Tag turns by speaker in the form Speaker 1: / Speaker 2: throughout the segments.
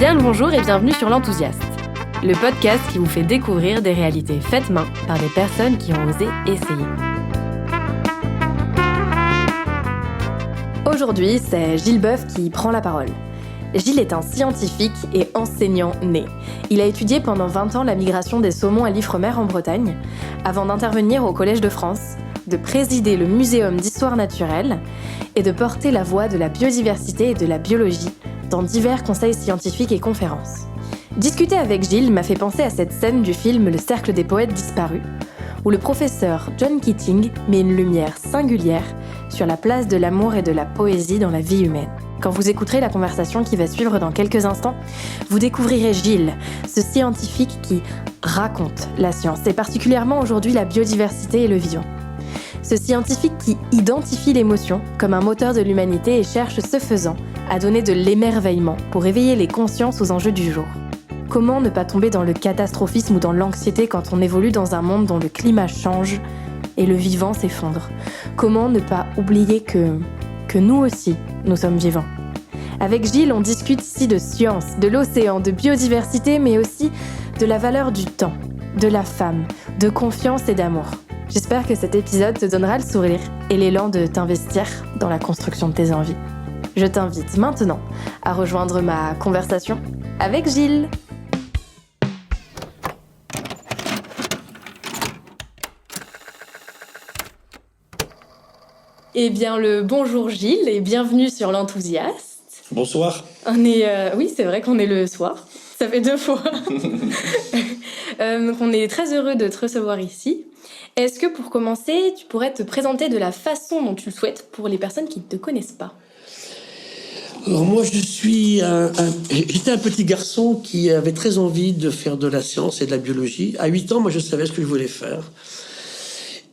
Speaker 1: Bien le bonjour et bienvenue sur l'Enthousiaste, le podcast qui vous fait découvrir des réalités faites main par des personnes qui ont osé essayer. Aujourd'hui, c'est Gilles Boeuf qui prend la parole. Gilles est un scientifique et enseignant né. Il a étudié pendant 20 ans la migration des saumons à l'Ifremer en Bretagne, avant d'intervenir au Collège de France, de présider le Muséum d'histoire naturelle et de porter la voix de la biodiversité et de la biologie dans divers conseils scientifiques et conférences. Discuter avec Gilles m'a fait penser à cette scène du film Le Cercle des poètes disparus, où le professeur John Keating met une lumière singulière sur la place de l'amour et de la poésie dans la vie humaine. Quand vous écouterez la conversation qui va suivre dans quelques instants, vous découvrirez Gilles, ce scientifique qui raconte la science, et particulièrement aujourd'hui la biodiversité et le vivant. Ce scientifique qui identifie l'émotion comme un moteur de l'humanité et cherche, ce faisant, à donner de l'émerveillement pour éveiller les consciences aux enjeux du jour. Comment ne pas tomber dans le catastrophisme ou dans l'anxiété quand on évolue dans un monde dont le climat change et le vivant s'effondre? Comment ne pas oublier que nous aussi, nous sommes vivants? Avec Gilles, on discute ici de science, de l'océan, de biodiversité, mais aussi de la valeur du temps, de la femme, de confiance et d'amour. J'espère que cet épisode te donnera le sourire et l'élan de t'investir dans la construction de tes envies. Je t'invite maintenant à rejoindre ma conversation avec Gilles. Eh bien, le bonjour Gilles et bienvenue sur l'Enthousiaste.
Speaker 2: Bonsoir.
Speaker 1: Oui, c'est vrai qu'on est le soir. Ça fait 2 fois. Donc on est très heureux de te recevoir ici. Est-ce que pour commencer, tu pourrais te présenter de la façon dont tu le souhaites pour les personnes qui ne te connaissent pas?
Speaker 2: Alors moi, j'étais un petit garçon qui avait très envie de faire de la science et de la biologie. À 8 ans, moi, je savais ce que je voulais faire.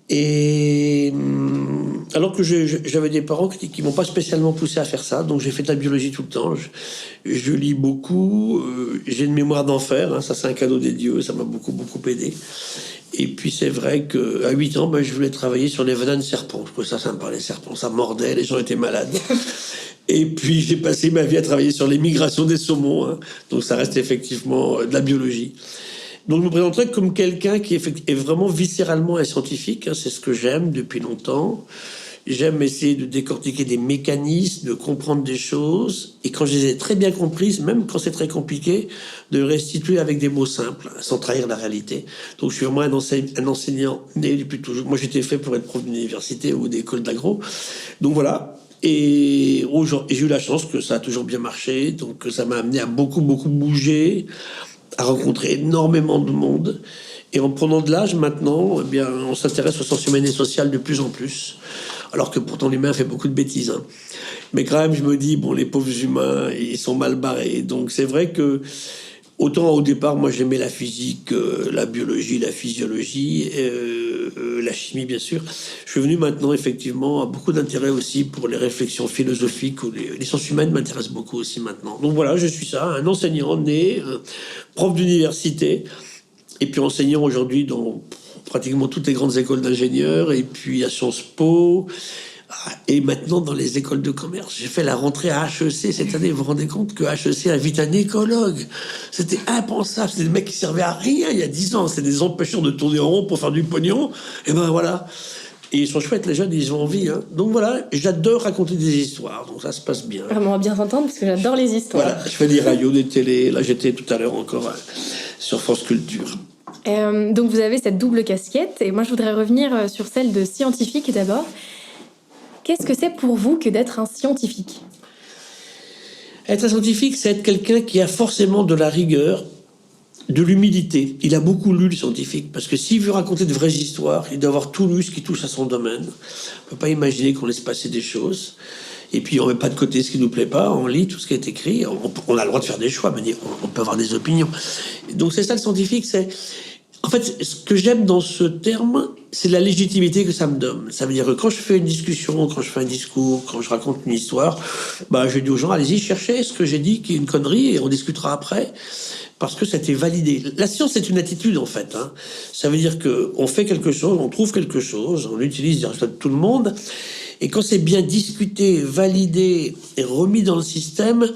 Speaker 2: Et alors que j'avais des parents qui m'ont pas spécialement poussé à faire ça, donc j'ai fait de la biologie tout le temps. Je lis beaucoup, j'ai une mémoire d'enfer, hein, ça c'est un cadeau des dieux, ça m'a beaucoup aidé. Et puis c'est vrai qu'à 8 ans, je voulais travailler sur les venins de serpents. Je trouvais ça sympa, les serpents, ça mordait, les gens étaient malades. Et puis j'ai passé ma vie à travailler sur les migrations des saumons, hein, donc ça reste effectivement de la biologie. Donc je me présenterai comme quelqu'un qui est vraiment viscéralement un scientifique, hein, c'est ce que j'aime depuis longtemps. J'aime essayer de décortiquer des mécanismes, de comprendre des choses, et quand je les ai très bien comprises, même quand c'est très compliqué, de restituer avec des mots simples, sans trahir la réalité. Donc je suis vraiment un enseignant né depuis toujours. Moi j'étais fait pour être prof d'université ou d'école d'agro. Donc voilà. Et j'ai eu la chance que ça a toujours bien marché, donc ça m'a amené à beaucoup bouger, à rencontrer énormément de monde. Et en prenant de l'âge maintenant, eh bien, on s'intéresse aux sciences humaines et sociales de plus en plus. Alors que pourtant l'humain fait beaucoup de bêtises. Hein. Mais quand même, je me dis, bon, les pauvres humains, ils sont mal barrés. Donc c'est vrai que, autant au départ, moi j'aimais la physique, la biologie, la physiologie, la chimie bien sûr. Je suis venu maintenant effectivement à beaucoup d'intérêt aussi pour les réflexions philosophiques, ou les sciences humaines m'intéressent beaucoup aussi maintenant. Donc voilà, je suis ça, un enseignant né, prof d'université, et puis enseignant aujourd'hui dans pratiquement toutes les grandes écoles d'ingénieurs, et puis à Sciences Po, et maintenant dans les écoles de commerce. J'ai fait la rentrée à HEC cette année. Vous vous rendez compte que HEC invite un écologue? C'était impensable. C'était des mecs qui servaient à rien il y a 10 ans. C'était des empêcheurs de tourner en rond pour faire du pognon. Et ben voilà. Et ils sont chouettes, les jeunes, ils ont envie. Hein. Donc voilà, j'adore raconter des histoires. Donc ça se passe bien.
Speaker 1: On va bien s'entendre parce que j'adore les histoires.
Speaker 2: Voilà, je fais des radios, des télés. Là, j'étais tout à l'heure encore sur France Culture.
Speaker 1: Donc vous avez cette double casquette. Et moi, je voudrais revenir sur celle de scientifique d'abord. Qu'est-ce que c'est pour vous que d'être un scientifique?
Speaker 2: Être un scientifique, c'est être quelqu'un qui a forcément de la rigueur, de l'humilité. Il a beaucoup lu, le scientifique, parce que s'il veut raconter de vraies histoires, il doit avoir tout lu ce qui touche à son domaine. On ne peut pas imaginer qu'on laisse passer des choses. Et puis, on ne met pas de côté ce qui ne nous plaît pas, on lit tout ce qui est écrit. On a le droit de faire des choix, mais on peut avoir des opinions. Donc, c'est ça le scientifique, c'est... En fait, ce que j'aime dans ce terme, c'est la légitimité que ça me donne. Ça veut dire que quand je fais une discussion, quand je fais un discours, quand je raconte une histoire, je dis aux gens, allez-y, cherchez ce que j'ai dit qui est une connerie et on discutera après, parce que ça a été validé. La science, c'est une attitude, en fait. Hein. Ça veut dire qu'on fait quelque chose, on trouve quelque chose, on l'utilise des résultats de tout le monde, et quand c'est bien discuté, validé et remis dans le système,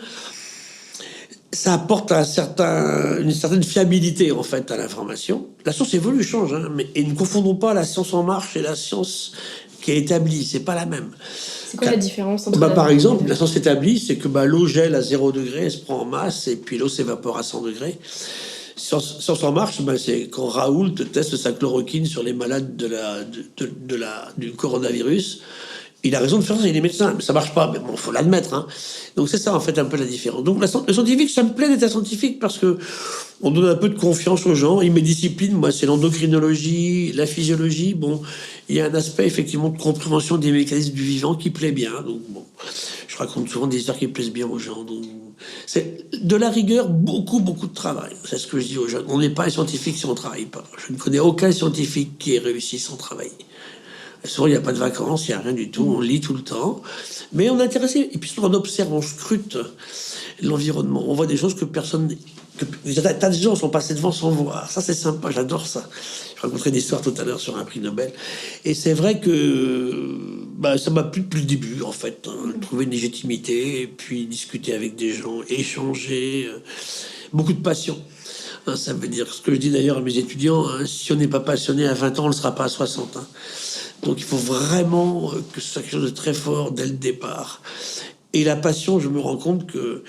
Speaker 2: ça apporte une certaine fiabilité, en fait, à l'information. La science évolue, change, hein, et ne confondons pas la science en marche et la science qui est établie. C'est pas la même.
Speaker 1: C'est quoi la différence entre
Speaker 2: par exemple, la science établie, c'est que l'eau gèle à 0 degré, elle se prend en masse, et puis l'eau s'évapore à 100 degrés. Science en marche, c'est quand Raoult teste sa chloroquine sur les malades du coronavirus. Il a raison de faire ça, il est médecin, mais ça marche pas, mais bon, faut l'admettre, hein. Donc c'est ça, en fait, un peu la différence. Donc le scientifique, ça me plaît d'être un scientifique parce que on donne un peu de confiance aux gens. Et mes disciplines, moi, c'est l'endocrinologie, la physiologie. Bon, il y a un aspect, effectivement, de compréhension des mécanismes du vivant qui plaît bien. Donc bon, je raconte souvent des histoires qui plaisent bien aux gens. Donc c'est de la rigueur, beaucoup de travail. C'est ce que je dis aux jeunes. On n'est pas un scientifique si on travaille pas. Je ne connais aucun scientifique qui ait réussi sans travailler. Souvent, il n'y a pas de vacances, il n'y a rien du tout, on lit tout le temps. Mais on est intéressé. Et puis, on observe, on scrute l'environnement. On voit des choses que personne... tas de gens sont passés devant sans voir. Ça, c'est sympa, j'adore ça. Je raconterai une histoire tout à l'heure sur un prix Nobel. Et c'est vrai que ça m'a plu depuis le début, en fait. Hein, trouver une légitimité, et puis discuter avec des gens, échanger. Beaucoup de passion. Hein, ça veut dire ce que je dis d'ailleurs à mes étudiants. Hein, si on n'est pas passionné à 20 ans, on ne le sera pas à 60. Hein. Donc il faut vraiment que ce soit quelque chose de très fort dès le départ. Et la passion, je me rends compte que,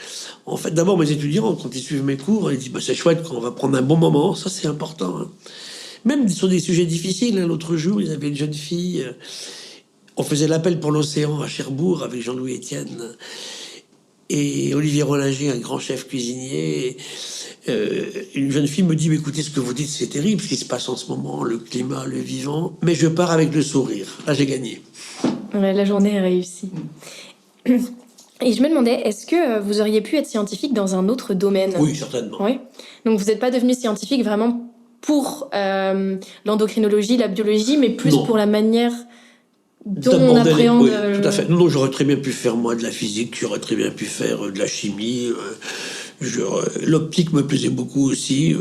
Speaker 2: en fait, d'abord mes étudiants, quand ils suivent mes cours, ils disent c'est chouette quand on va prendre un bon moment, ça c'est important. Hein. Même sur des sujets difficiles, hein, l'autre jour, ils avaient une jeune fille, on faisait l'appel pour l'océan à Cherbourg avec Jean-Louis Etienne et Olivier Rollinger, un grand chef cuisinier. Une jeune fille me dit mais écoutez, ce que vous dites c'est terrible ce qui se passe en ce moment, le climat, le vivant, mais je pars avec le sourire. Là j'ai gagné.
Speaker 1: Ouais, la journée est réussie. Et je me demandais, est-ce que vous auriez pu être scientifique dans un autre domaine ?
Speaker 2: Oui, certainement.
Speaker 1: Oui. Donc vous n'êtes pas devenu scientifique vraiment pour l'endocrinologie, la biologie, mais plus pour la manière dont on appréhende...
Speaker 2: Oui, tout à fait. Non, j'aurais très bien pu faire moi de la physique, j'aurais très bien pu faire de la chimie... l'optique me plaisait beaucoup aussi.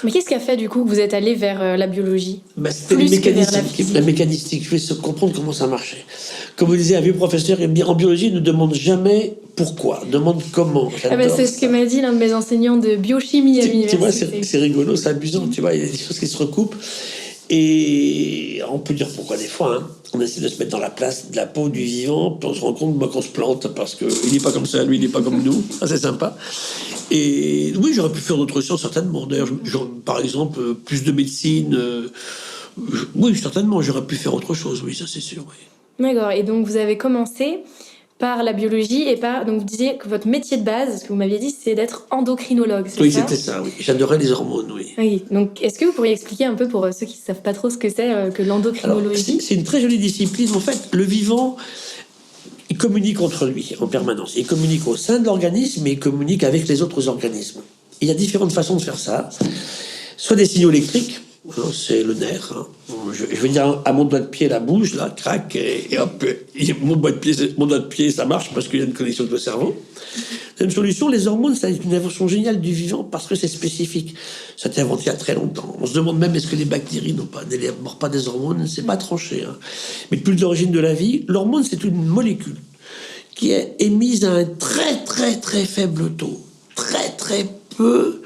Speaker 1: Mais qu'est-ce qui a fait du coup que vous êtes allé vers la biologie ?
Speaker 2: C'était la mécanistique. Je voulais comprendre comment ça marchait. Comme vous disiez, un vieux professeur, en biologie, il ne demande jamais pourquoi, demande comment.
Speaker 1: C'est ce que m'a dit l'un de mes enseignants de biochimie à l'université.
Speaker 2: Tu vois, c'est rigolo, c'est amusant. Tu vois, il y a des choses qui se recoupent. Et on peut dire pourquoi des fois. Hein. On essaie de se mettre dans la place de la peau du vivant, puis on se rend compte qu'on se plante parce qu'il n'est pas comme ça, lui, il n'est pas comme nous. Ça, c'est sympa. Et oui, j'aurais pu faire d'autres sciences, certainement. D'ailleurs, par exemple, plus de médecine. Oui, certainement, j'aurais pu faire autre chose. Oui, ça, c'est sûr. Oui.
Speaker 1: D'accord. Et donc, vous avez commencé par la biologie et donc vous disiez que votre métier de base, ce que vous m'aviez dit, c'est d'être endocrinologue, c'est
Speaker 2: oui,
Speaker 1: ça ?
Speaker 2: c'était ça, oui. J'adorais les hormones, oui.
Speaker 1: Oui, donc est-ce que vous pourriez expliquer un peu pour ceux qui ne savent pas trop ce que c'est que l'endocrinologie ?
Speaker 2: C'est une très jolie discipline. En fait, le vivant, il communique entre lui en permanence. Il communique au sein de l'organisme et il communique avec les autres organismes. Il y a différentes façons de faire ça. Soit des signaux électriques, c'est le nerf. Hein. Je vais dire à mon doigt de pied, la bouge, là, craque, et hop, mon doigt de pied, ça marche parce qu'il y a une connexion avec le cerveau. C'est une solution. Les hormones, c'est une invention géniale du vivant parce que c'est spécifique. Ça a été inventé il y a très longtemps. On se demande même est-ce que les bactéries n'élaborent pas des hormones. C'est pas tranché. Hein. Mais depuis l'origine de la vie, l'hormone, c'est une molécule qui est émise à un très faible taux. Très peu,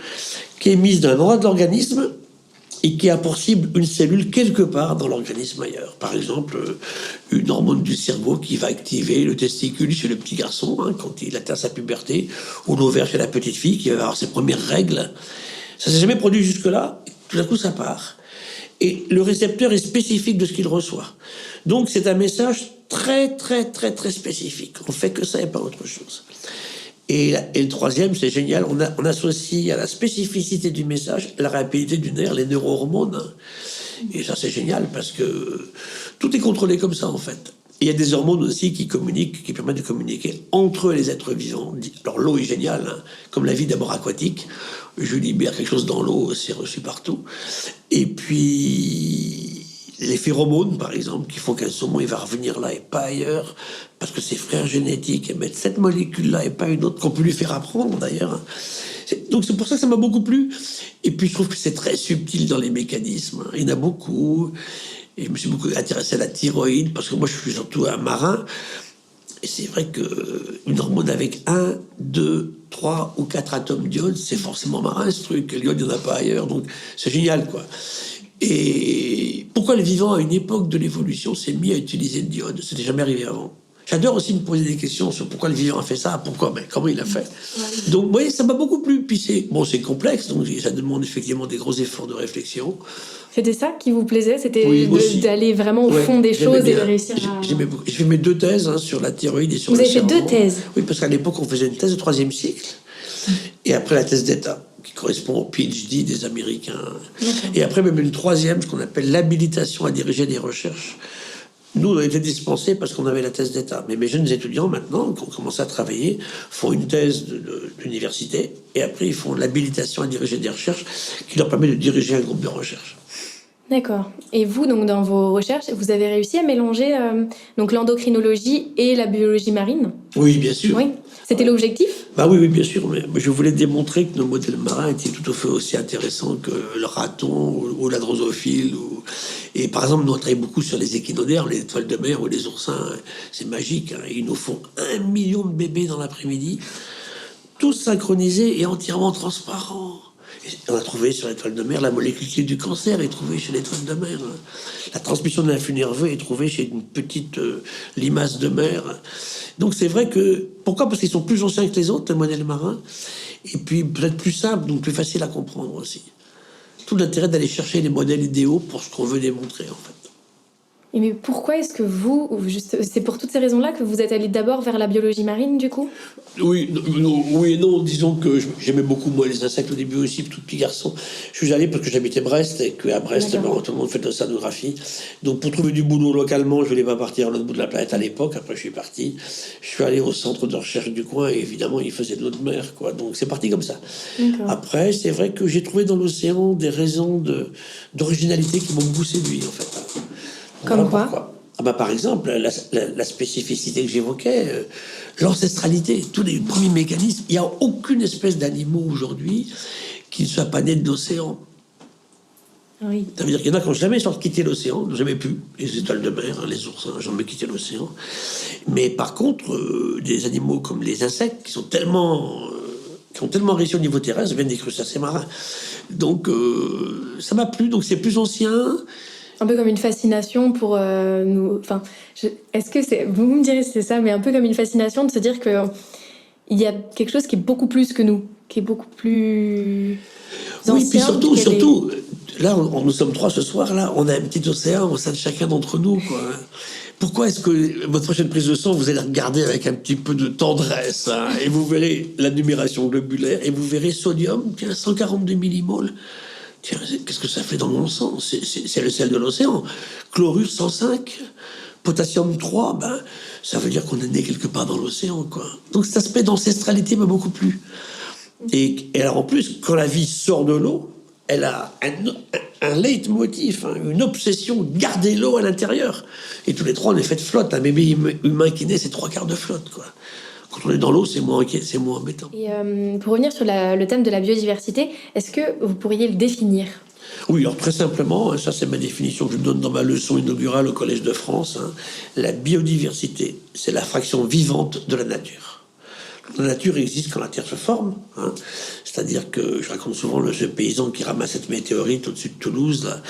Speaker 2: qui est émise d'un endroit de l'organisme et qui a pour cible une cellule quelque part dans l'organisme ailleurs. Par exemple, une hormone du cerveau qui va activer le testicule chez le petit garçon hein, quand il atteint sa puberté, ou l'ovaire chez la petite fille qui va avoir ses premières règles. Ça s'est jamais produit jusque-là, tout d'un coup ça part. Et le récepteur est spécifique de ce qu'il reçoit. Donc c'est un message très spécifique. On fait que ça et pas autre chose. Et le troisième, c'est génial, on associe à la spécificité du message la rapidité du nerf, les neurohormones. Et ça, c'est génial parce que tout est contrôlé comme ça, en fait. Et il y a des hormones aussi qui permettent de communiquer entre les êtres vivants. Alors, l'eau est géniale, hein, comme la vie d'abord aquatique. Je libère quelque chose dans l'eau, c'est reçu partout. Et puis, les phéromones, par exemple, qui font qu'un saumon, il va revenir là et pas ailleurs, parce que ses frères génétiques émettent cette molécule-là et pas une autre qu'on peut lui faire apprendre, d'ailleurs. Donc c'est pour ça que ça m'a beaucoup plu. Et puis je trouve que c'est très subtil dans les mécanismes. Il y en a beaucoup. Et je me suis beaucoup intéressé à la thyroïde, parce que moi je suis surtout un marin. Et c'est vrai qu'une hormone avec 1, 2, 3 ou 4 atomes d'iode, c'est forcément marin ce truc. L'iode, il n'y en a pas ailleurs, donc c'est génial, quoi. Et pourquoi le vivant, à une époque de l'évolution, s'est mis à utiliser le diode? C'était jamais arrivé avant. J'adore aussi me poser des questions sur pourquoi le vivant a fait ça, pourquoi, mais comment il a fait. Donc, vous voyez, ça m'a beaucoup plu. Puis c'est complexe, donc ça demande effectivement des gros efforts de réflexion.
Speaker 1: C'était ça qui vous plaisait? C'était d'aller vraiment au
Speaker 2: Ouais,
Speaker 1: fond des choses
Speaker 2: bien.
Speaker 1: et de réussir à...
Speaker 2: J'ai fait mes 2 thèses sur la thyroïde et sur
Speaker 1: Vous
Speaker 2: le
Speaker 1: avez fait
Speaker 2: cerveau.
Speaker 1: 2 thèses?
Speaker 2: Oui, parce qu'à l'époque, on faisait une thèse de 3e cycle. Et après la thèse d'État, qui correspond au PhD des Américains. Et après, même une 3e, ce qu'on appelle l'habilitation à diriger des recherches. Nous, on a été dispensés parce qu'on avait la thèse d'État. Mais mes jeunes étudiants, maintenant, qui ont commencé à travailler, font une thèse d'université. Et après, ils font l'habilitation à diriger des recherches qui leur permet de diriger un groupe de recherche.
Speaker 1: D'accord. Et vous, donc, dans vos recherches, vous avez réussi à mélanger donc l'endocrinologie et la biologie marine?
Speaker 2: Oui, bien sûr.
Speaker 1: Oui. C'était l'objectif?
Speaker 2: Bah oui, bien sûr. Mais je voulais démontrer que nos modèles marins étaient tout à fait aussi intéressants que le raton ou la drosophile. Et par exemple, nous on travaille beaucoup sur les échinodermes, les étoiles de mer ou les oursins. C'est magique. Hein. Ils nous font 1 million de bébés dans l'après-midi, tous synchronisés et entièrement transparents. On a trouvé sur l'étoile de mer la molécule clé du cancer est trouvée chez l'étoile de mer. La transmission de l'influx nerveux est trouvée chez une petite limace de mer. Donc c'est vrai que... Pourquoi? Parce qu'ils sont plus anciens que les autres, les modèles marins. Et puis peut-être plus simples, donc plus facile à comprendre aussi. Tout l'intérêt d'aller chercher les modèles idéaux pour ce qu'on veut démontrer, en fait.
Speaker 1: Et mais pourquoi est-ce que c'est pour toutes ces raisons-là que vous êtes allé d'abord vers la biologie marine, du coup?
Speaker 2: Oui et non. Disons que j'aimais beaucoup, moi, les insectes au début aussi, tout petit garçon. Je suis allé parce que j'habitais Brest et qu'à Brest, tout le monde fait de l'océanographie. Donc, pour trouver du boulot localement, je voulais pas partir à l'autre bout de la planète à l'époque. Après, je suis parti. Je suis allé au centre de recherche du coin et évidemment, il faisait de l'eau de mer, quoi. Donc, c'est parti comme ça. Après, c'est vrai que j'ai trouvé dans l'océan des raisons d'originalité qui m'ont beaucoup séduit, en fait.
Speaker 1: Comme quoi?
Speaker 2: Par exemple, la spécificité que j'évoquais, l'ancestralité, tous les premiers mécanismes. Il n'y a aucune espèce d'animaux aujourd'hui qui ne soit pas né de l'océan.
Speaker 1: Oui.
Speaker 2: Ça veut dire qu'il y en a qui n'ont jamais quitté l'océan, n'ont jamais pu. Les étoiles de mer, les oursins n'ont jamais quitté l'océan. Mais par contre, des animaux comme les insectes, qui ont tellement réussi au niveau terrestre, viennent des crustacés marins. Donc, ça m'a plu. Donc, c'est plus ancien.
Speaker 1: Un peu comme une fascination pour nous... Enfin, est-ce que c'est... Vous me direz si c'est ça, mais un peu comme une fascination de se dire qu'il y a quelque chose qui est beaucoup plus que nous, qui est beaucoup plus ancien.
Speaker 2: Oui, puis surtout, là, nous sommes 3 ce soir, là, on a un petit océan au sein de chacun d'entre nous, quoi. Pourquoi est-ce que votre prochaine prise de sang, vous allez regarder avec un petit peu de tendresse, hein, et vous verrez la numération globulaire, et vous verrez sodium, 142 millimoles. Tiens, qu'est-ce que ça fait dans mon sang? C'est le sel de l'océan. Chlorure 105, potassium 3, ça veut dire qu'on est né quelque part dans l'océan, quoi. Donc cet aspect d'ancestralité m'a beaucoup plu. Et alors en plus, quand la vie sort de l'eau, elle a un leitmotiv, hein, une obsession, garder l'eau à l'intérieur. Et tous les 3, on est fait de flotte. Un bébé humain qui naît, c'est 3/4 de flotte, quoi. Quand on est dans l'eau, c'est moins embêtant.
Speaker 1: Et pour revenir sur le thème de la biodiversité, est-ce que vous pourriez le définir?
Speaker 2: Oui, alors très simplement, ça c'est ma définition que je donne dans ma leçon inaugurale au Collège de France. Hein. La biodiversité, c'est la fraction vivante de la nature. La nature existe quand la Terre se forme. Hein. C'est-à-dire que je raconte souvent ce paysan qui ramasse cette météorite au-dessus de Toulouse, là,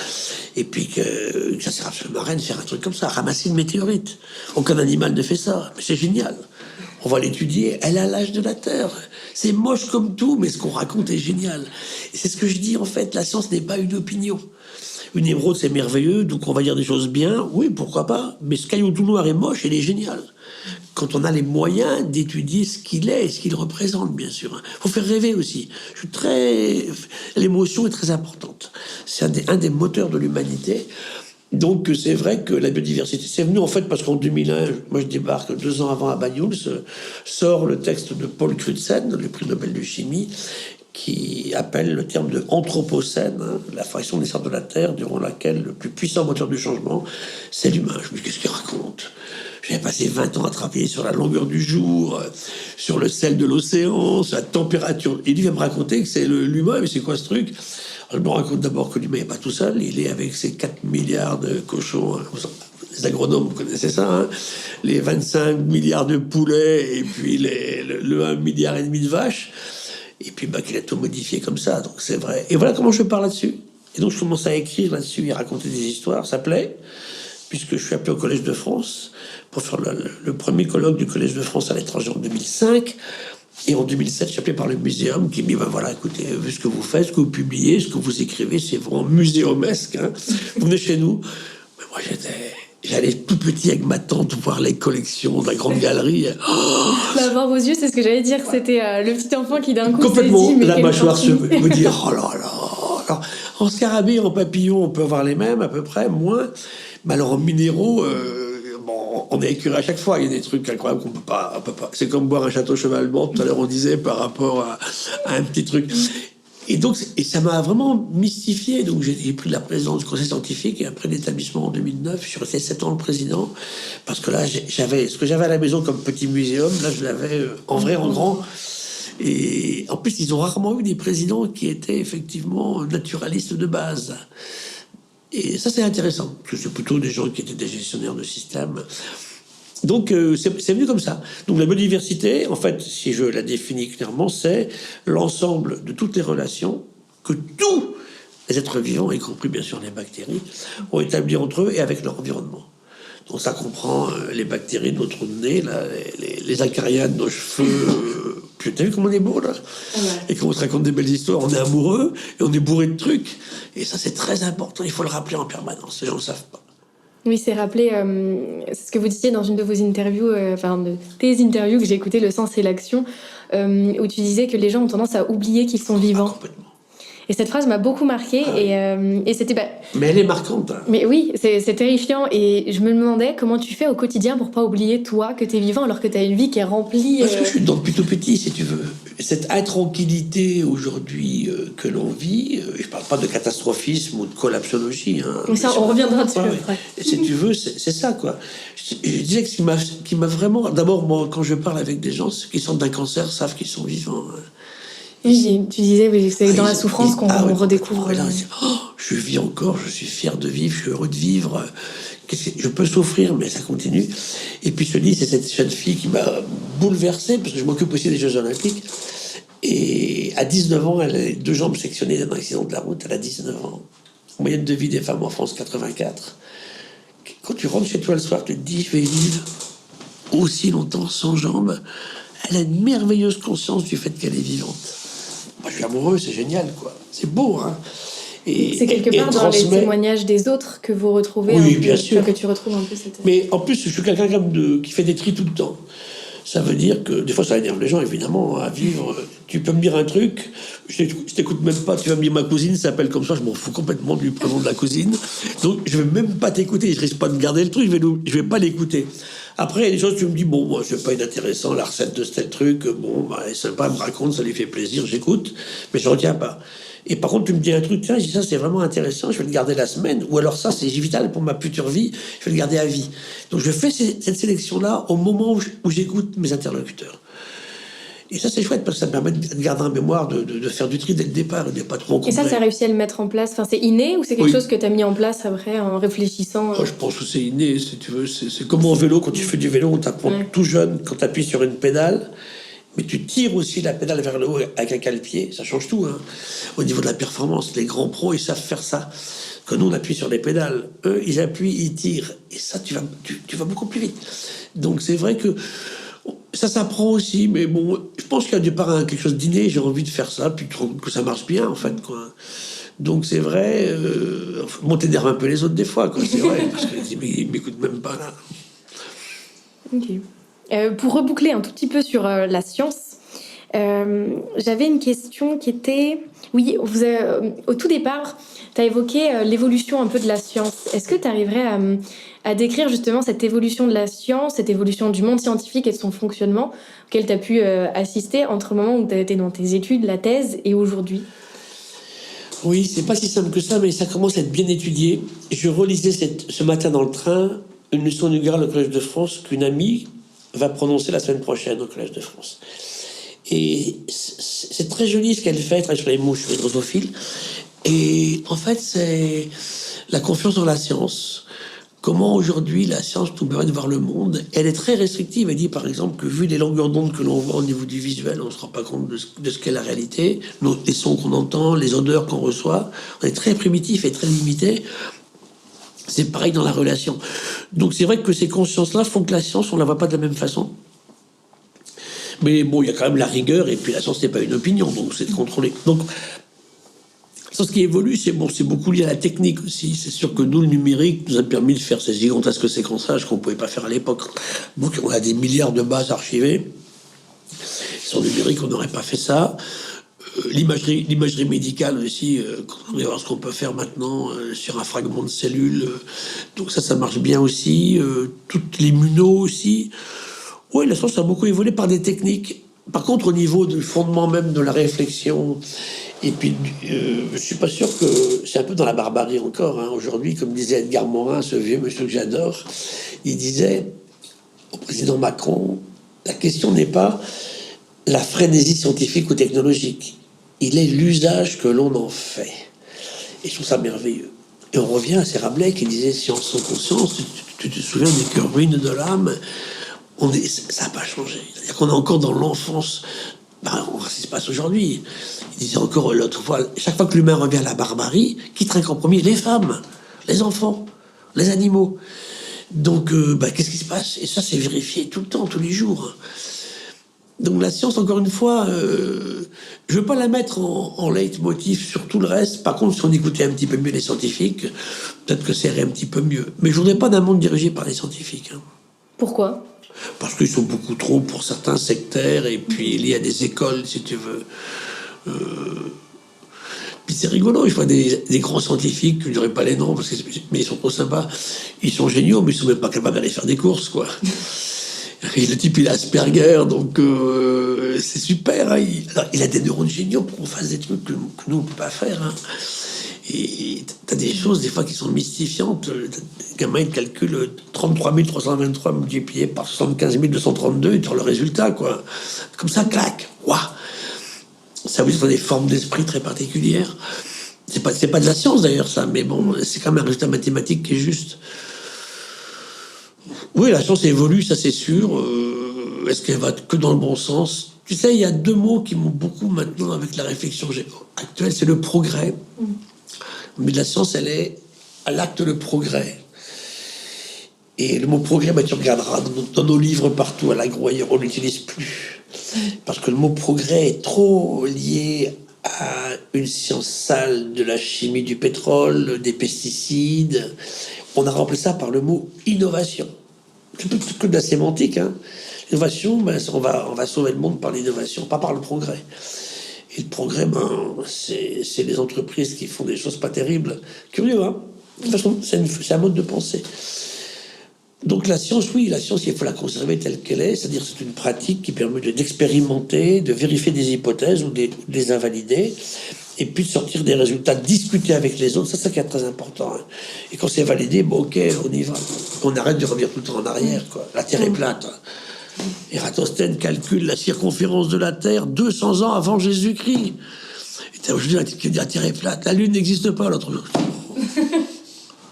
Speaker 2: et puis que ça sert à se marrer de faire un truc comme ça, ramasser une météorite. Aucun animal ne fait ça, mais c'est génial. On va l'étudier, elle a l'âge de la Terre. C'est moche comme tout, mais ce qu'on raconte est génial. Et c'est ce que je dis, en fait, la science n'est pas une opinion. Une émeraude, c'est merveilleux, donc on va dire des choses bien, oui, pourquoi pas, mais ce caillou tout noir est moche, il est génial. Quand on a les moyens d'étudier ce qu'il est et ce qu'il représente, bien sûr. Il faut faire rêver aussi. L'émotion est très importante. C'est un des moteurs de l'humanité. Donc c'est vrai que la biodiversité, c'est venu en fait parce qu'en 2001, moi je débarque 2 ans avant à Banyuls, sort le texte de Paul Crutzen, le prix Nobel de chimie, qui appelle le terme de anthropocène, hein, la fraction de l'histoire de la Terre, durant laquelle le plus puissant moteur du changement, c'est l'humain. Je me dis, qu'est-ce qu'il raconte? J'avais passé 20 ans à travailler sur la longueur du jour, sur le sel de l'océan, sur la température. Et lui va me raconter que c'est l'humain, mais c'est quoi ce truc? Alors, je me rends compte d'abord que l'humain n'est pas tout seul, il est avec ses 4 milliards de cochons. Les agronomes, vous connaissez ça, hein, les 25 milliards de poulets et puis le 1,5 milliard de vaches. Et puis qu'il a tout modifié comme ça, donc c'est vrai. Et voilà comment je parle là-dessus. Et donc je commence à écrire là-dessus et raconter des histoires. Ça plaît, puisque je suis appelé au Collège de France pour faire le premier colloque du Collège de France à l'étranger en 2005. Et en 2007, je suis appelé par le muséum qui me dit, voilà, écoutez, vu ce que vous faites, ce que vous publiez, ce que vous écrivez, c'est vraiment muséumesque. Hein. Vous venez chez nous. Mais moi, j'allais tout petit avec ma tante voir les collections de la grande galerie. Oh,
Speaker 1: voir vos yeux, c'est ce que j'allais dire. C'était le petit enfant qui d'un coup
Speaker 2: complètement
Speaker 1: s'est dit, mais
Speaker 2: la mâchoire se me dit, oh là là. Alors, en scarabée, en papillon, on peut avoir les mêmes à peu près, moins. Mais alors en minéraux, on est écœuré à chaque fois. Il y a des trucs incroyables qu'on peut pas. C'est comme boire un château cheval blanc. Tout à l'heure, on disait par rapport à un petit truc. Et donc, ça m'a vraiment mystifié. Donc, j'ai pris la présidence du conseil scientifique et après l'établissement en 2009, je suis resté 7 ans le président. Parce que là, j'avais ce que j'avais à la maison comme petit muséum, là, je l'avais en vrai, en grand. Et en plus, ils ont rarement eu des présidents qui étaient effectivement naturalistes de base. Et ça, c'est intéressant, parce que c'est plutôt des gens qui étaient des gestionnaires de système. Donc, c'est venu comme ça. Donc, la biodiversité, en fait, si je la définis clairement, c'est l'ensemble de toutes les relations que tous les êtres vivants, y compris bien sûr les bactéries, ont établies entre eux et avec leur environnement. Donc, ça comprend les bactéries de notre nez, là, les acariens de nos cheveux. Puis, t'as vu comment on est beau, là? Ouais. Et quand on se raconte des belles histoires, on est amoureux et on est bourré de trucs. Et ça, c'est très important. Il faut le rappeler en permanence. Les gens ne le savent pas.
Speaker 1: Oui, c'est rappelé, c'est ce que vous disiez dans une de vos interviews, de tes interviews que j'ai écoutées, Le sens et l'action, où tu disais que les gens ont tendance à oublier qu'ils sont vivants.
Speaker 2: Complètement.
Speaker 1: Et cette phrase m'a beaucoup marquée, et c'était...
Speaker 2: Mais elle est marquante. Hein.
Speaker 1: Mais oui, c'est terrifiant, et je me demandais comment tu fais au quotidien pour pas oublier, toi, que t'es vivant, alors que t'as une vie qui est remplie...
Speaker 2: Parce que je suis dedans depuis tout petit, si tu veux. Cette intranquillité aujourd'hui que l'on vit, je parle pas de catastrophisme ou de collapsologie. Hein,
Speaker 1: mais ça, on reviendra dessus après.
Speaker 2: Si tu veux, c'est ça, quoi. Je disais que ce qui m'a vraiment... D'abord, moi, quand je parle avec des gens, ceux qui sortent d'un cancer savent qu'ils sont vivants. Hein.
Speaker 1: Oui, tu disais, oui, c'est dans la souffrance qu'on redécouvre.
Speaker 2: Là, je vis encore, je suis fier de vivre, je suis heureux de vivre. Je peux souffrir, mais ça continue. Et puis je te dis, c'est cette jeune fille qui m'a bouleversé, parce que je m'occupe aussi des Jeux Olympiques. Et à 19 ans, elle a les 2 jambes sectionnées d'un accident de la route. Elle a 19 ans. Moyenne de vie des femmes en France, 84. Quand tu rentres chez toi le soir, tu te dis, je vais vivre aussi longtemps sans jambes. Elle a une merveilleuse conscience du fait qu'elle est vivante. Moi, je suis amoureux, c'est génial, quoi. C'est beau, hein.
Speaker 1: Et c'est quelque part dans les témoignages des autres que vous retrouvez.
Speaker 2: Oui, bien sûr.
Speaker 1: Que tu retrouves un peu cette...
Speaker 2: Mais en plus, je suis quelqu'un qui fait des tris tout le temps. Ça veut dire que des fois, ça énerve les gens, évidemment, à vivre. Tu peux me dire un truc, je t'écoute même pas. Tu vas me dire ma cousine s'appelle comme ça, je m'en fous complètement du prénom de la cousine. Donc, je vais même pas t'écouter. Je risque pas de garder le truc, je vais pas l'écouter. Après, il y a des choses, tu me dis, bon, moi, c'est pas inintéressant, la recette de tel truc, bon, elle est sympa, elle me raconte, ça lui fait plaisir, j'écoute, mais je retiens pas. Et par contre, tu me dis un truc, tiens, ça c'est vraiment intéressant, je vais le garder la semaine, ou alors ça c'est vital pour ma future vie, je vais le garder à vie. Donc je fais cette sélection-là au moment où j'écoute mes interlocuteurs. Et ça c'est chouette parce que ça me permet de garder en mémoire, de faire du tri dès le départ, et de pas trop encombré.
Speaker 1: Et ça, t'as réussi à le mettre en place, enfin, c'est inné ou c'est quelque chose que t'as mis en place après en réfléchissant
Speaker 2: Je pense que c'est inné, si tu veux. C'est comme en vélo, quand tu fais du vélo, on t'apprend tout jeune, quand tu appuies sur une pédale, mais tu tires aussi la pédale vers le haut avec un cale-pied, ça change tout. Hein. Au niveau de la performance, les grands pros, ils savent faire ça. Quand nous, on appuie sur les pédales, eux, ils appuient, ils tirent. Et ça, tu vas beaucoup plus vite. Donc, c'est vrai que ça s'apprend aussi, mais bon, je pense qu'il y a du part quelque chose d'inné, j'ai envie de faire ça, puis que ça marche bien, en fait, quoi. Donc, c'est vrai, bon, t'énerve un peu les autres des fois, quoi, c'est vrai, parce qu'ils m'écoutent même pas, là.
Speaker 1: Ok. Pour reboucler un tout petit peu sur la science, j'avais une question qui était... Oui, au tout départ, tu as évoqué l'évolution un peu de la science. Est-ce que tu arriverais à décrire justement cette évolution de la science, cette évolution du monde scientifique et de son fonctionnement, auquel tu as pu assister entre le moment où tu as été dans tes études, la thèse, et aujourd'hui ?
Speaker 2: Oui, c'est pas si simple que ça, mais ça commence à être bien étudié. Je relisais ce matin dans le train une leçon inaugurale au Collège de France qu'une amie va prononcer la semaine prochaine au Collège de France. Et c'est très joli ce qu'elle fait, elle travaille sur les mouches, sur les drosophiles. Et en fait, c'est la confiance dans la science. comment aujourd'hui la science nous permet de voir le monde. Elle est très restrictive. Elle dit par exemple que vu les longueurs d'onde que l'on voit au niveau du visuel, on ne se rend pas compte de ce qu'est la réalité. Les sons qu'on entend, les odeurs qu'on reçoit, on est très primitif et très limité. C'est pareil dans la relation. Donc c'est vrai que ces consciences-là font que la science, on ne la voit pas de la même façon. Mais bon, il y a quand même la rigueur, et puis la science n'est pas une opinion, donc c'est de contrôler. Donc, ce qui évolue, c'est beaucoup lié à la technique aussi. C'est sûr que nous, le numérique nous a permis de faire ces gigantesques séquençages qu'on ne pouvait pas faire à l'époque. Donc, on a des milliards de bases archivées. Sans numérique, on n'aurait pas fait ça. L'imagerie médicale aussi, on va voir ce qu'on peut faire maintenant sur un fragment de cellule. Donc ça marche bien aussi. Toutes les immunos aussi. Oui, la science a beaucoup évolué par des techniques. Par contre, au niveau du fondement même de la réflexion, et puis je suis pas sûr que c'est un peu dans la barbarie encore. Aujourd'hui, comme disait Edgar Morin, ce vieux monsieur que j'adore, il disait au président Macron, la question n'est pas la frénésie scientifique ou technologique. Il est l'usage que l'on en fait. Et je trouve ça merveilleux. Et on revient à ces Rabelais qui disaient science sans conscience. Tu te souviens des cœurs ruines de l'âme? Ça n'a pas changé. C'est-à-dire qu'on est encore dans l'enfance. Ce qui se passe aujourd'hui. Il disait encore l'autre fois, chaque fois que l'humain revient à la barbarie, qui trinque en premier? Les femmes, les enfants, les animaux. Donc, qu'est-ce qui se passe? Et ça, c'est vérifié tout le temps, tous les jours. Donc la science, encore une fois, je veux pas la mettre en leitmotiv sur tout le reste. Par contre, si on écoutait un petit peu mieux les scientifiques, peut-être que ça irait un petit peu mieux. Mais je voudrais pas d'un monde dirigé par les scientifiques.
Speaker 1: Pourquoi?
Speaker 2: Parce qu'ils sont beaucoup trop, pour certains, sectaires, et puis il y a des écoles, si tu veux. Puis c'est rigolo, je vois des grands scientifiques, je ne dirais pas les noms, mais ils sont trop sympas. Ils sont géniaux, mais ils sont même pas capables d'aller faire des courses, quoi. Et le type, il a Asperger, donc c'est super. Hein. Il a des neurones géniaux pour qu'on fasse des trucs que nous, on ne peut pas faire. Hein. Et t'as des choses, des fois, qui sont mystifiantes. Le gamin, il calcule 33 323 multiplié par 75 232, et tu as le résultat, quoi. Comme ça, clac. Waouh. Ça veut dire des formes d'esprit très particulières. C'est pas de la science, d'ailleurs, ça, mais bon, c'est quand même un résultat mathématique qui est juste. Oui, la science évolue, ça c'est sûr. Est-ce qu'elle va que dans le bon sens? Tu sais, il y a deux mots qui m'ont beaucoup maintenant avec la réflexion actuelle, c'est le progrès. Mais la science, elle est à l'acte le progrès. Et le mot progrès, tu regarderas dans nos livres partout, à l'agroailleurs, on l'utilise plus. Parce que le mot progrès est trop lié à une science sale de la chimie du pétrole, des pesticides. On a remplacé ça par le mot innovation. C'est que de la sémantique. Hein. L'innovation, on va sauver le monde par l'innovation, pas par le progrès. Et le progrès, c'est les entreprises qui font des choses pas terribles. Curieux, hein? De toute façon, c'est un mode de pensée. Donc la science, oui, la science, il faut la conserver telle qu'elle est, c'est-à-dire c'est une pratique qui permet d'expérimenter, de vérifier des hypothèses ou de les invalider, et puis de sortir des résultats, de discuter avec les autres, ça qui est très important. Hein. Et quand c'est validé, ok, on y va. On arrête de revenir tout le temps en arrière, quoi. La Terre est plate. Hein. Eratosthène calcule la circonférence de la Terre 200 ans avant Jésus-Christ. Et aujourd'hui, la Terre est plate, la Lune n'existe pas, l'autre jour.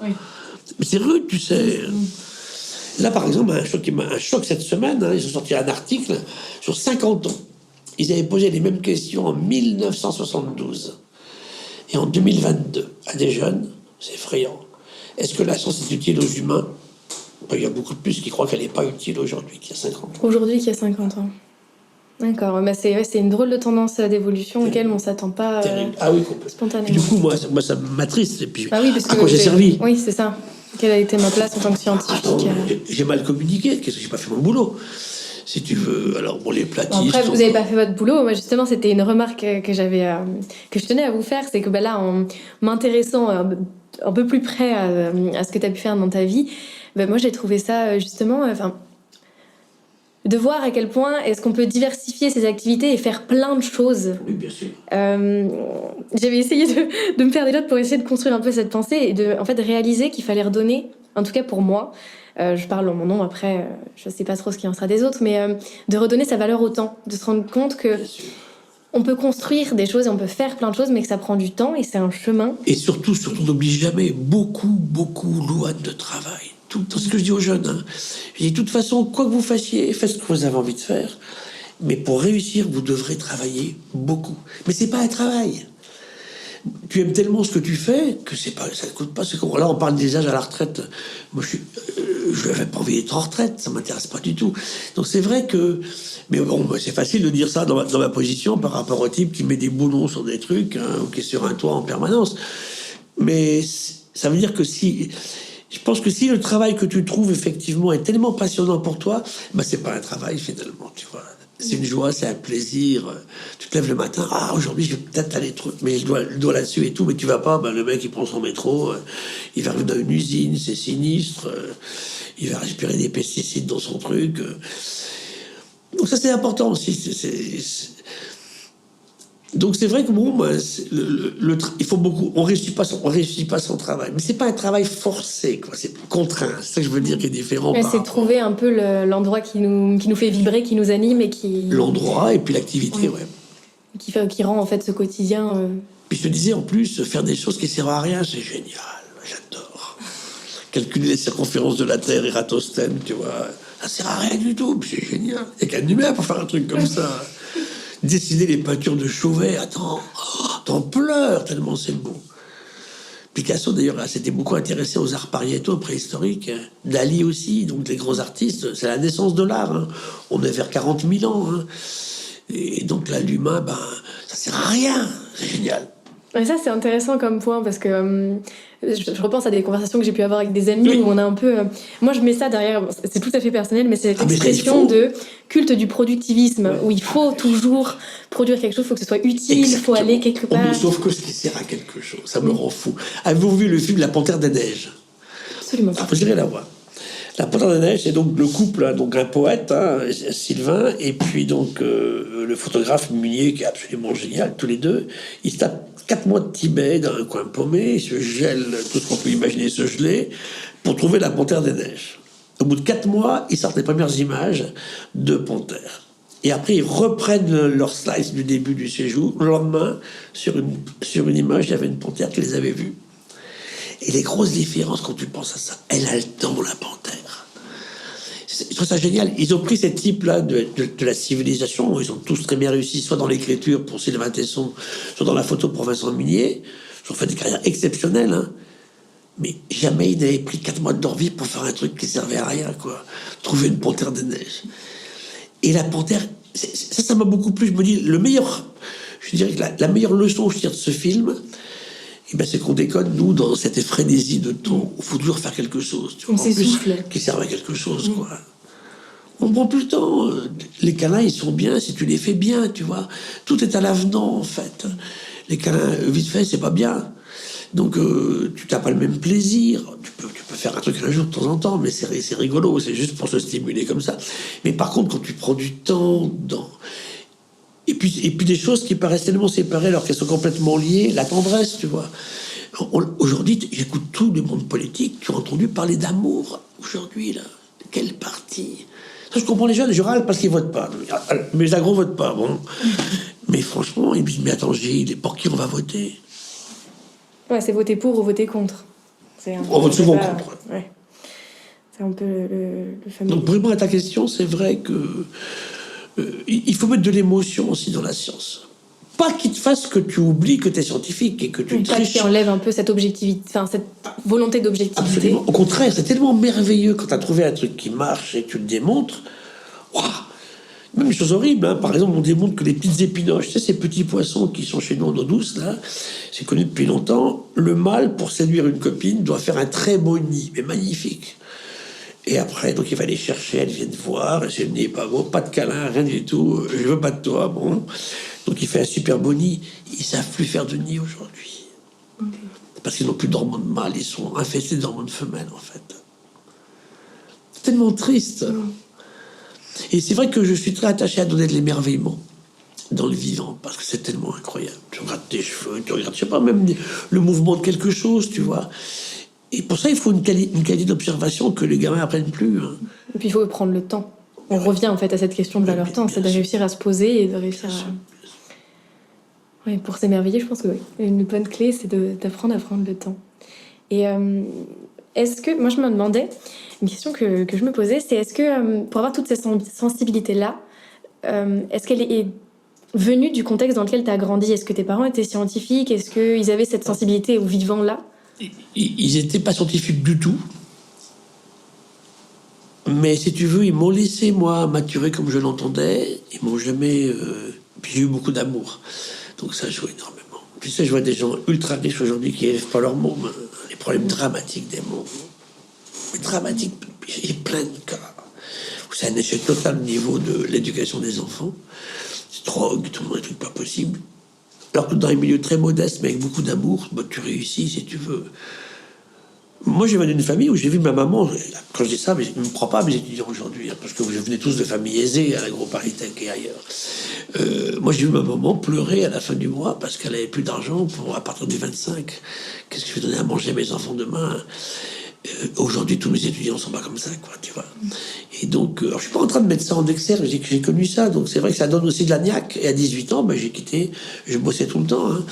Speaker 2: Oui. Mais c'est rude, tu sais. Là, par exemple, un choc cette semaine, hein, ils ont sorti un article sur 50 ans. Ils avaient posé les mêmes questions en 1972 et en 2022 à des jeunes. C'est effrayant. Est-ce que la science est utile aux humains? Il y a beaucoup de plus qui croient qu'elle n'est pas utile aujourd'hui qu'il y a 50 ans.
Speaker 1: Aujourd'hui qu'il y a 50 ans. D'accord, c'est une drôle de tendance d'évolution auquel on ne s'attend pas spontanément.
Speaker 2: Et du coup, moi, ça m'attriste. Et puis,
Speaker 1: parce que
Speaker 2: à quoi j'ai servi?
Speaker 1: Oui, c'est ça. Quelle a été ma place en tant que scientifique?
Speaker 2: J'ai mal communiqué, qu'est-ce que j'ai pas fait mon boulot? Si tu veux, alors bon, les platistes...
Speaker 1: Après, vous n'avez pas fait votre boulot. Moi, justement, c'était une remarque que je tenais à vous faire. C'est que là, en m'intéressant un peu plus près à ce que tu as pu faire dans ta vie, moi, j'ai trouvé ça, justement... de voir à quel point est-ce qu'on peut diversifier ses activités et faire plein de choses.
Speaker 2: Oui, bien sûr.
Speaker 1: J'avais essayé de me faire des notes pour essayer de construire un peu cette pensée et de réaliser qu'il fallait redonner, en tout cas pour moi, je parle en mon nom, après, je sais pas trop ce qu'il en sera des autres, mais de redonner sa valeur au temps, de se rendre compte que on peut construire des choses et on peut faire plein de choses, mais que ça prend du temps et c'est un chemin.
Speaker 2: Et surtout, n'oublie jamais beaucoup, Louane, de travail. Tout le temps. C'est ce que je dis aux jeunes. Hein. Je dis, de toute façon, quoi que vous fassiez, faites ce que vous avez envie de faire. Mais pour réussir, vous devrez travailler beaucoup. Mais c'est pas un travail. Tu aimes tellement ce que tu fais que ça ne coûte pas. Là, on parle des âges à la retraite. Moi, je n'avais pas envie d'être en retraite. Ça m'intéresse pas du tout. Donc, c'est vrai que... Mais bon, c'est facile de dire ça dans ma position par rapport au type qui met des boulons sur des trucs, hein, ou qui est sur un toit en permanence. Mais ça veut dire que si... Je pense que si le travail que tu trouves, effectivement, est tellement passionnant pour toi, c'est pas un travail, finalement, tu vois. C'est une joie, c'est un plaisir. Tu te lèves le matin, aujourd'hui, je vais peut-être aller mais je dois là-dessus et tout, mais tu vas pas, le mec, il prend son métro, il va arriver dans une usine, c'est sinistre, il va respirer des pesticides dans son truc. Donc ça, c'est important aussi. Donc c'est vrai que il faut beaucoup. On réussit pas sans travail, mais c'est pas un travail forcé, quoi. C'est contraint. C'est ça que je veux dire qui est différent.
Speaker 1: C'est trouver un peu l'endroit qui nous fait vibrer, qui nous anime et qui.
Speaker 2: L'endroit et puis l'activité, ouais.
Speaker 1: Qui rend en fait ce quotidien.
Speaker 2: Puis je te disais en plus, faire des choses qui servent à rien, c'est génial. J'adore. Calculer les circonférences de la Terre, Ératosthène, tu vois, ça sert à rien du tout. C'est génial. Il n'y a qu'un humain pour faire un truc comme ça. Dessiner les peintures de Chauvet, t'en pleures tellement c'est beau. Picasso d'ailleurs s'était beaucoup intéressé aux arts pariétaux préhistoriques. Dali aussi, donc les grands artistes, c'est la naissance de l'art. Hein. On est vers 40 000 ans. Hein. Et donc là, l'humain, ça sert à rien. C'est génial.
Speaker 1: Et ça, c'est intéressant comme point parce que je repense à des conversations que j'ai pu avoir avec des amis où on a un peu... moi, je mets ça derrière, c'est tout à fait personnel, mais c'est cette expression de culte du productivisme où il faut toujours produire quelque chose, il faut que ce soit utile, il faut aller quelque part.
Speaker 2: On ne sauve que ce qui sert à quelque chose. Ça me rend fou. Avez-vous vu le film La Panthère des Neiges?
Speaker 1: Absolument pas.
Speaker 2: Vous irez la voir. La Panthère des Neiges, c'est donc le couple, donc un poète, Sylvain, et puis donc le photographe Munier, qui est absolument génial, tous les deux. Ils se tapent 4 mois de Tibet dans un coin paumé, ils se gèlent tout ce qu'on peut imaginer se geler pour trouver la Panthère des Neiges. Au bout de 4 mois, ils sortent les premières images de panthères. Et après, ils reprennent leur slice du début du séjour. Le lendemain, sur une image, il y avait une panthère qui les avait vues. Et les grosses différences, quand tu penses à ça, elle a le temps, la panthère. Je trouve ça génial. Ils ont pris ces types-là de la civilisation. Ils ont tous très bien réussi, soit dans l'écriture pour Sylvain Tesson, soit dans la photo pour Vincent Munier. Ils ont fait des carrières exceptionnelles. Hein. Mais jamais ils n'avaient pris 4 mois de leur vie pour faire un truc qui servait à rien, quoi. Trouver une panthère des neiges. Et la panthère, ça m'a beaucoup plu. Je me dis, je dirais que la meilleure leçon que je tire de ce film, c'est qu'on déconne, nous, dans cette frénésie de temps, il faut toujours faire quelque chose. Tu vois, en plus, qui serve à quelque chose, quoi. On prend plus le temps. Les câlins, ils sont bien si tu les fais bien, tu vois. Tout est à l'avenant, en fait. Les câlins vite fait, c'est pas bien. Donc, tu n'as pas le même plaisir. Tu peux faire un truc un jour de temps en temps, mais c'est rigolo. C'est juste pour se stimuler comme ça. Mais par contre, quand tu prends du temps dans... Et puis des choses qui paraissent tellement séparées alors qu'elles sont complètement liées, la tendresse, tu vois. Aujourd'hui, j'écoute tout le monde politique. Tu as entendu parler d'amour aujourd'hui, là. Quel parti? Ça, je comprends les jeunes, je râle parce qu'ils votent pas. Mais les agros votent pas, bon. Mais franchement, ils me disent, mais attends, Gilles, pour qui on va voter?
Speaker 1: Ouais, c'est voter pour ou voter contre.
Speaker 2: On vote souvent contre.
Speaker 1: Ouais. C'est un peu le fameux...
Speaker 2: Donc, pour répondre à ta question, c'est vrai que il faut mettre de l'émotion aussi dans la science. Pas qu'il te fasse que tu oublies que tu es scientifique et que tu triches.
Speaker 1: Qui enlève un peu cette objectivité, enfin cette volonté d'objectivité.
Speaker 2: Absolument. Au contraire, c'est tellement merveilleux quand tu as trouvé un truc qui marche et que tu le démontres. Waouh! Même des choses horribles. Hein. Par exemple, on démontre que les petites épinoches, tu sais, ces petits poissons qui sont chez nous en eau douce, là, c'est connu depuis longtemps. Le mâle, pour séduire une copine, doit faire un très beau nid, mais magnifique. Et après, donc il va les chercher, elles viennent voir, si le nid n'est pas beau, pas de câlin, rien du tout, je veux pas de toi, bon. Donc il fait un super beau nid. Ils savent plus faire de nid aujourd'hui. Okay. Parce qu'ils n'ont plus d'hormones mâles, ils sont infestés d'hormones femelles, en fait. C'est tellement triste. Et c'est vrai que je suis très attaché à donner de l'émerveillement dans le vivant, parce que c'est tellement incroyable. Tu regardes tes cheveux, tu regardes, je sais pas, même le mouvement de quelque chose, tu vois. Et pour ça, il faut une qualité d'observation que les gamins n'apprennent plus. Hein.
Speaker 1: Et puis, il faut prendre le temps. On revient en fait à cette question de valeur temps, c'est de réussir à se poser et de réussir à... Oui, pour s'émerveiller, je pense que oui. Une bonne clé, c'est d'apprendre à prendre le temps. Et est-ce que, moi je me demandais, une question que je me posais, c'est est-ce que pour avoir toute cette sensibilité-là, est-ce qu'elle est venue du contexte dans lequel tu as grandi? Est-ce que tes parents étaient scientifiques? Est-ce qu'ils avaient cette sensibilité au vivant-là?
Speaker 2: Ils n'étaient pas scientifiques du tout. Mais si tu veux, ils m'ont laissé, moi, maturer comme je l'entendais. Ils m'ont jamais... Puis j'ai eu beaucoup d'amour. Donc ça joue énormément. Puis ça, je vois des gens ultra riches aujourd'hui qui n'élèvent pas leurs mômes. Les problèmes dramatiques des mômes. Mais dramatiques, j'ai plein de cas. C'est un échec total au niveau de l'éducation des enfants. C'est drogue, tout le monde, des trucs pas possibles. Alors que dans un milieu très modeste, mais avec beaucoup d'amour, bah, tu réussis si tu veux. Moi, j'ai venu d'une famille où j'ai vu ma maman, quand je dis ça, mais je ne me crois pas à mes étudiants aujourd'hui, hein, parce que vous venez tous de familles aisées à l'AgroParisTech et ailleurs. Moi, j'ai vu ma maman pleurer à la fin du mois parce qu'elle avait plus d'argent pour, à partir du 25. Qu'est-ce que je vais donner à manger à mes enfants demain? Aujourd'hui, tous mes étudiants sont pas comme ça, quoi, tu vois. Et donc, alors, je suis pas en train de mettre ça en exergue, j'ai connu ça, donc c'est vrai que ça donne aussi de la niaque. Et à 18 ans, j'ai quitté, je bossais tout le temps, hein.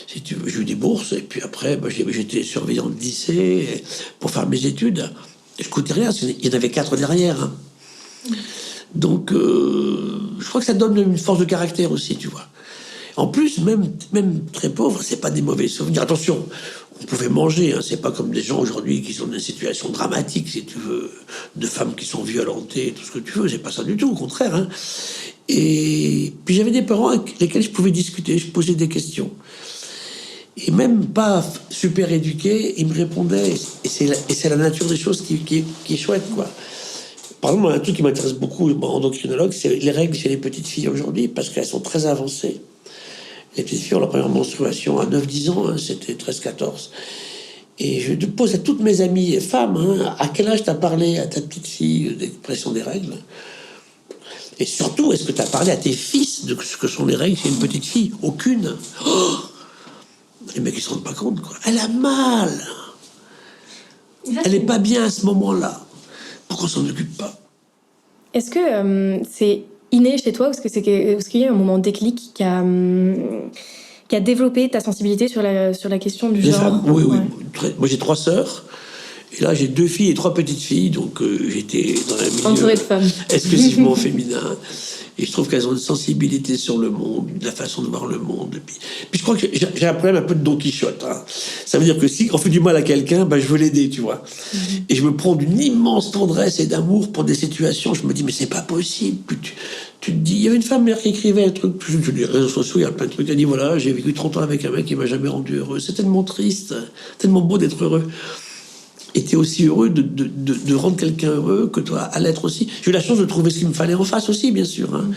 Speaker 2: Si tu veux, j'ai eu des bourses, et puis après, j'étais surveillant de lycée pour faire mes études. Je coûtais rien, il y en avait 4 derrière, hein. Donc, je crois que ça donne une force de caractère aussi, tu vois. En plus, même très pauvre, c'est pas des mauvais souvenirs. Attention, on pouvait manger, hein, c'est pas comme des gens aujourd'hui qui sont dans une situation dramatique, si tu veux, de femmes qui sont violentées, tout ce que tu veux, c'est pas ça du tout, au contraire, hein. Et puis j'avais des parents avec lesquels je pouvais discuter, je posais des questions. Et même pas super éduqués, ils me répondaient, et c'est la nature des choses qui est chouette, quoi. Par exemple, un truc qui m'intéresse beaucoup en endocrinologue, c'est les règles chez les petites filles aujourd'hui, parce qu'elles sont très avancées. Les petites filles ont leur première menstruation à 9-10 ans, hein, c'était 13-14. Et je te pose à toutes mes amies femmes, hein, à quel âge t'as parlé à ta petite fille des pressions des règles? Et surtout, est-ce que t'as parlé à tes fils de ce que sont les règles chez une petite fille? Aucune. Oh, les mecs, ils se rendent pas compte, quoi. Elle a mal. Elle est pas bien à ce moment-là. Pourquoi on s'en occupe pas?
Speaker 1: Est-ce que c'est inné chez toi ou est-ce qu'il y a un moment déclic qui a développé ta sensibilité sur la question du genre?
Speaker 2: Femmes, oui, oui. Ouais. Moi, j'ai 3 sœurs. Et là, j'ai 2 filles et 3 petites filles. Donc, j'étais dans un milieu
Speaker 1: entouré de femmes
Speaker 2: exclusivement féminin. Et je trouve qu'elles ont une sensibilité sur le monde, la façon de voir le monde. Puis je crois que j'ai un problème un peu de Don Quichotte, hein. Ça veut dire que si on fait du mal à quelqu'un, je veux l'aider, tu vois. Et je me prends d'une immense tendresse et d'amour pour des situations. Je me dis, mais c'est pas possible. Puis tu te dis, il y avait une femme qui écrivait un truc, sur les réseaux sociaux, il y a plein de trucs. Elle dit, voilà, j'ai vécu 30 ans avec un mec qui m'a jamais rendu heureux. C'est tellement triste, tellement beau d'être heureux. Et t'es aussi heureux de rendre quelqu'un heureux que toi à l'être aussi. J'ai eu la chance de trouver ce qu'il me fallait en face aussi, bien sûr, hein.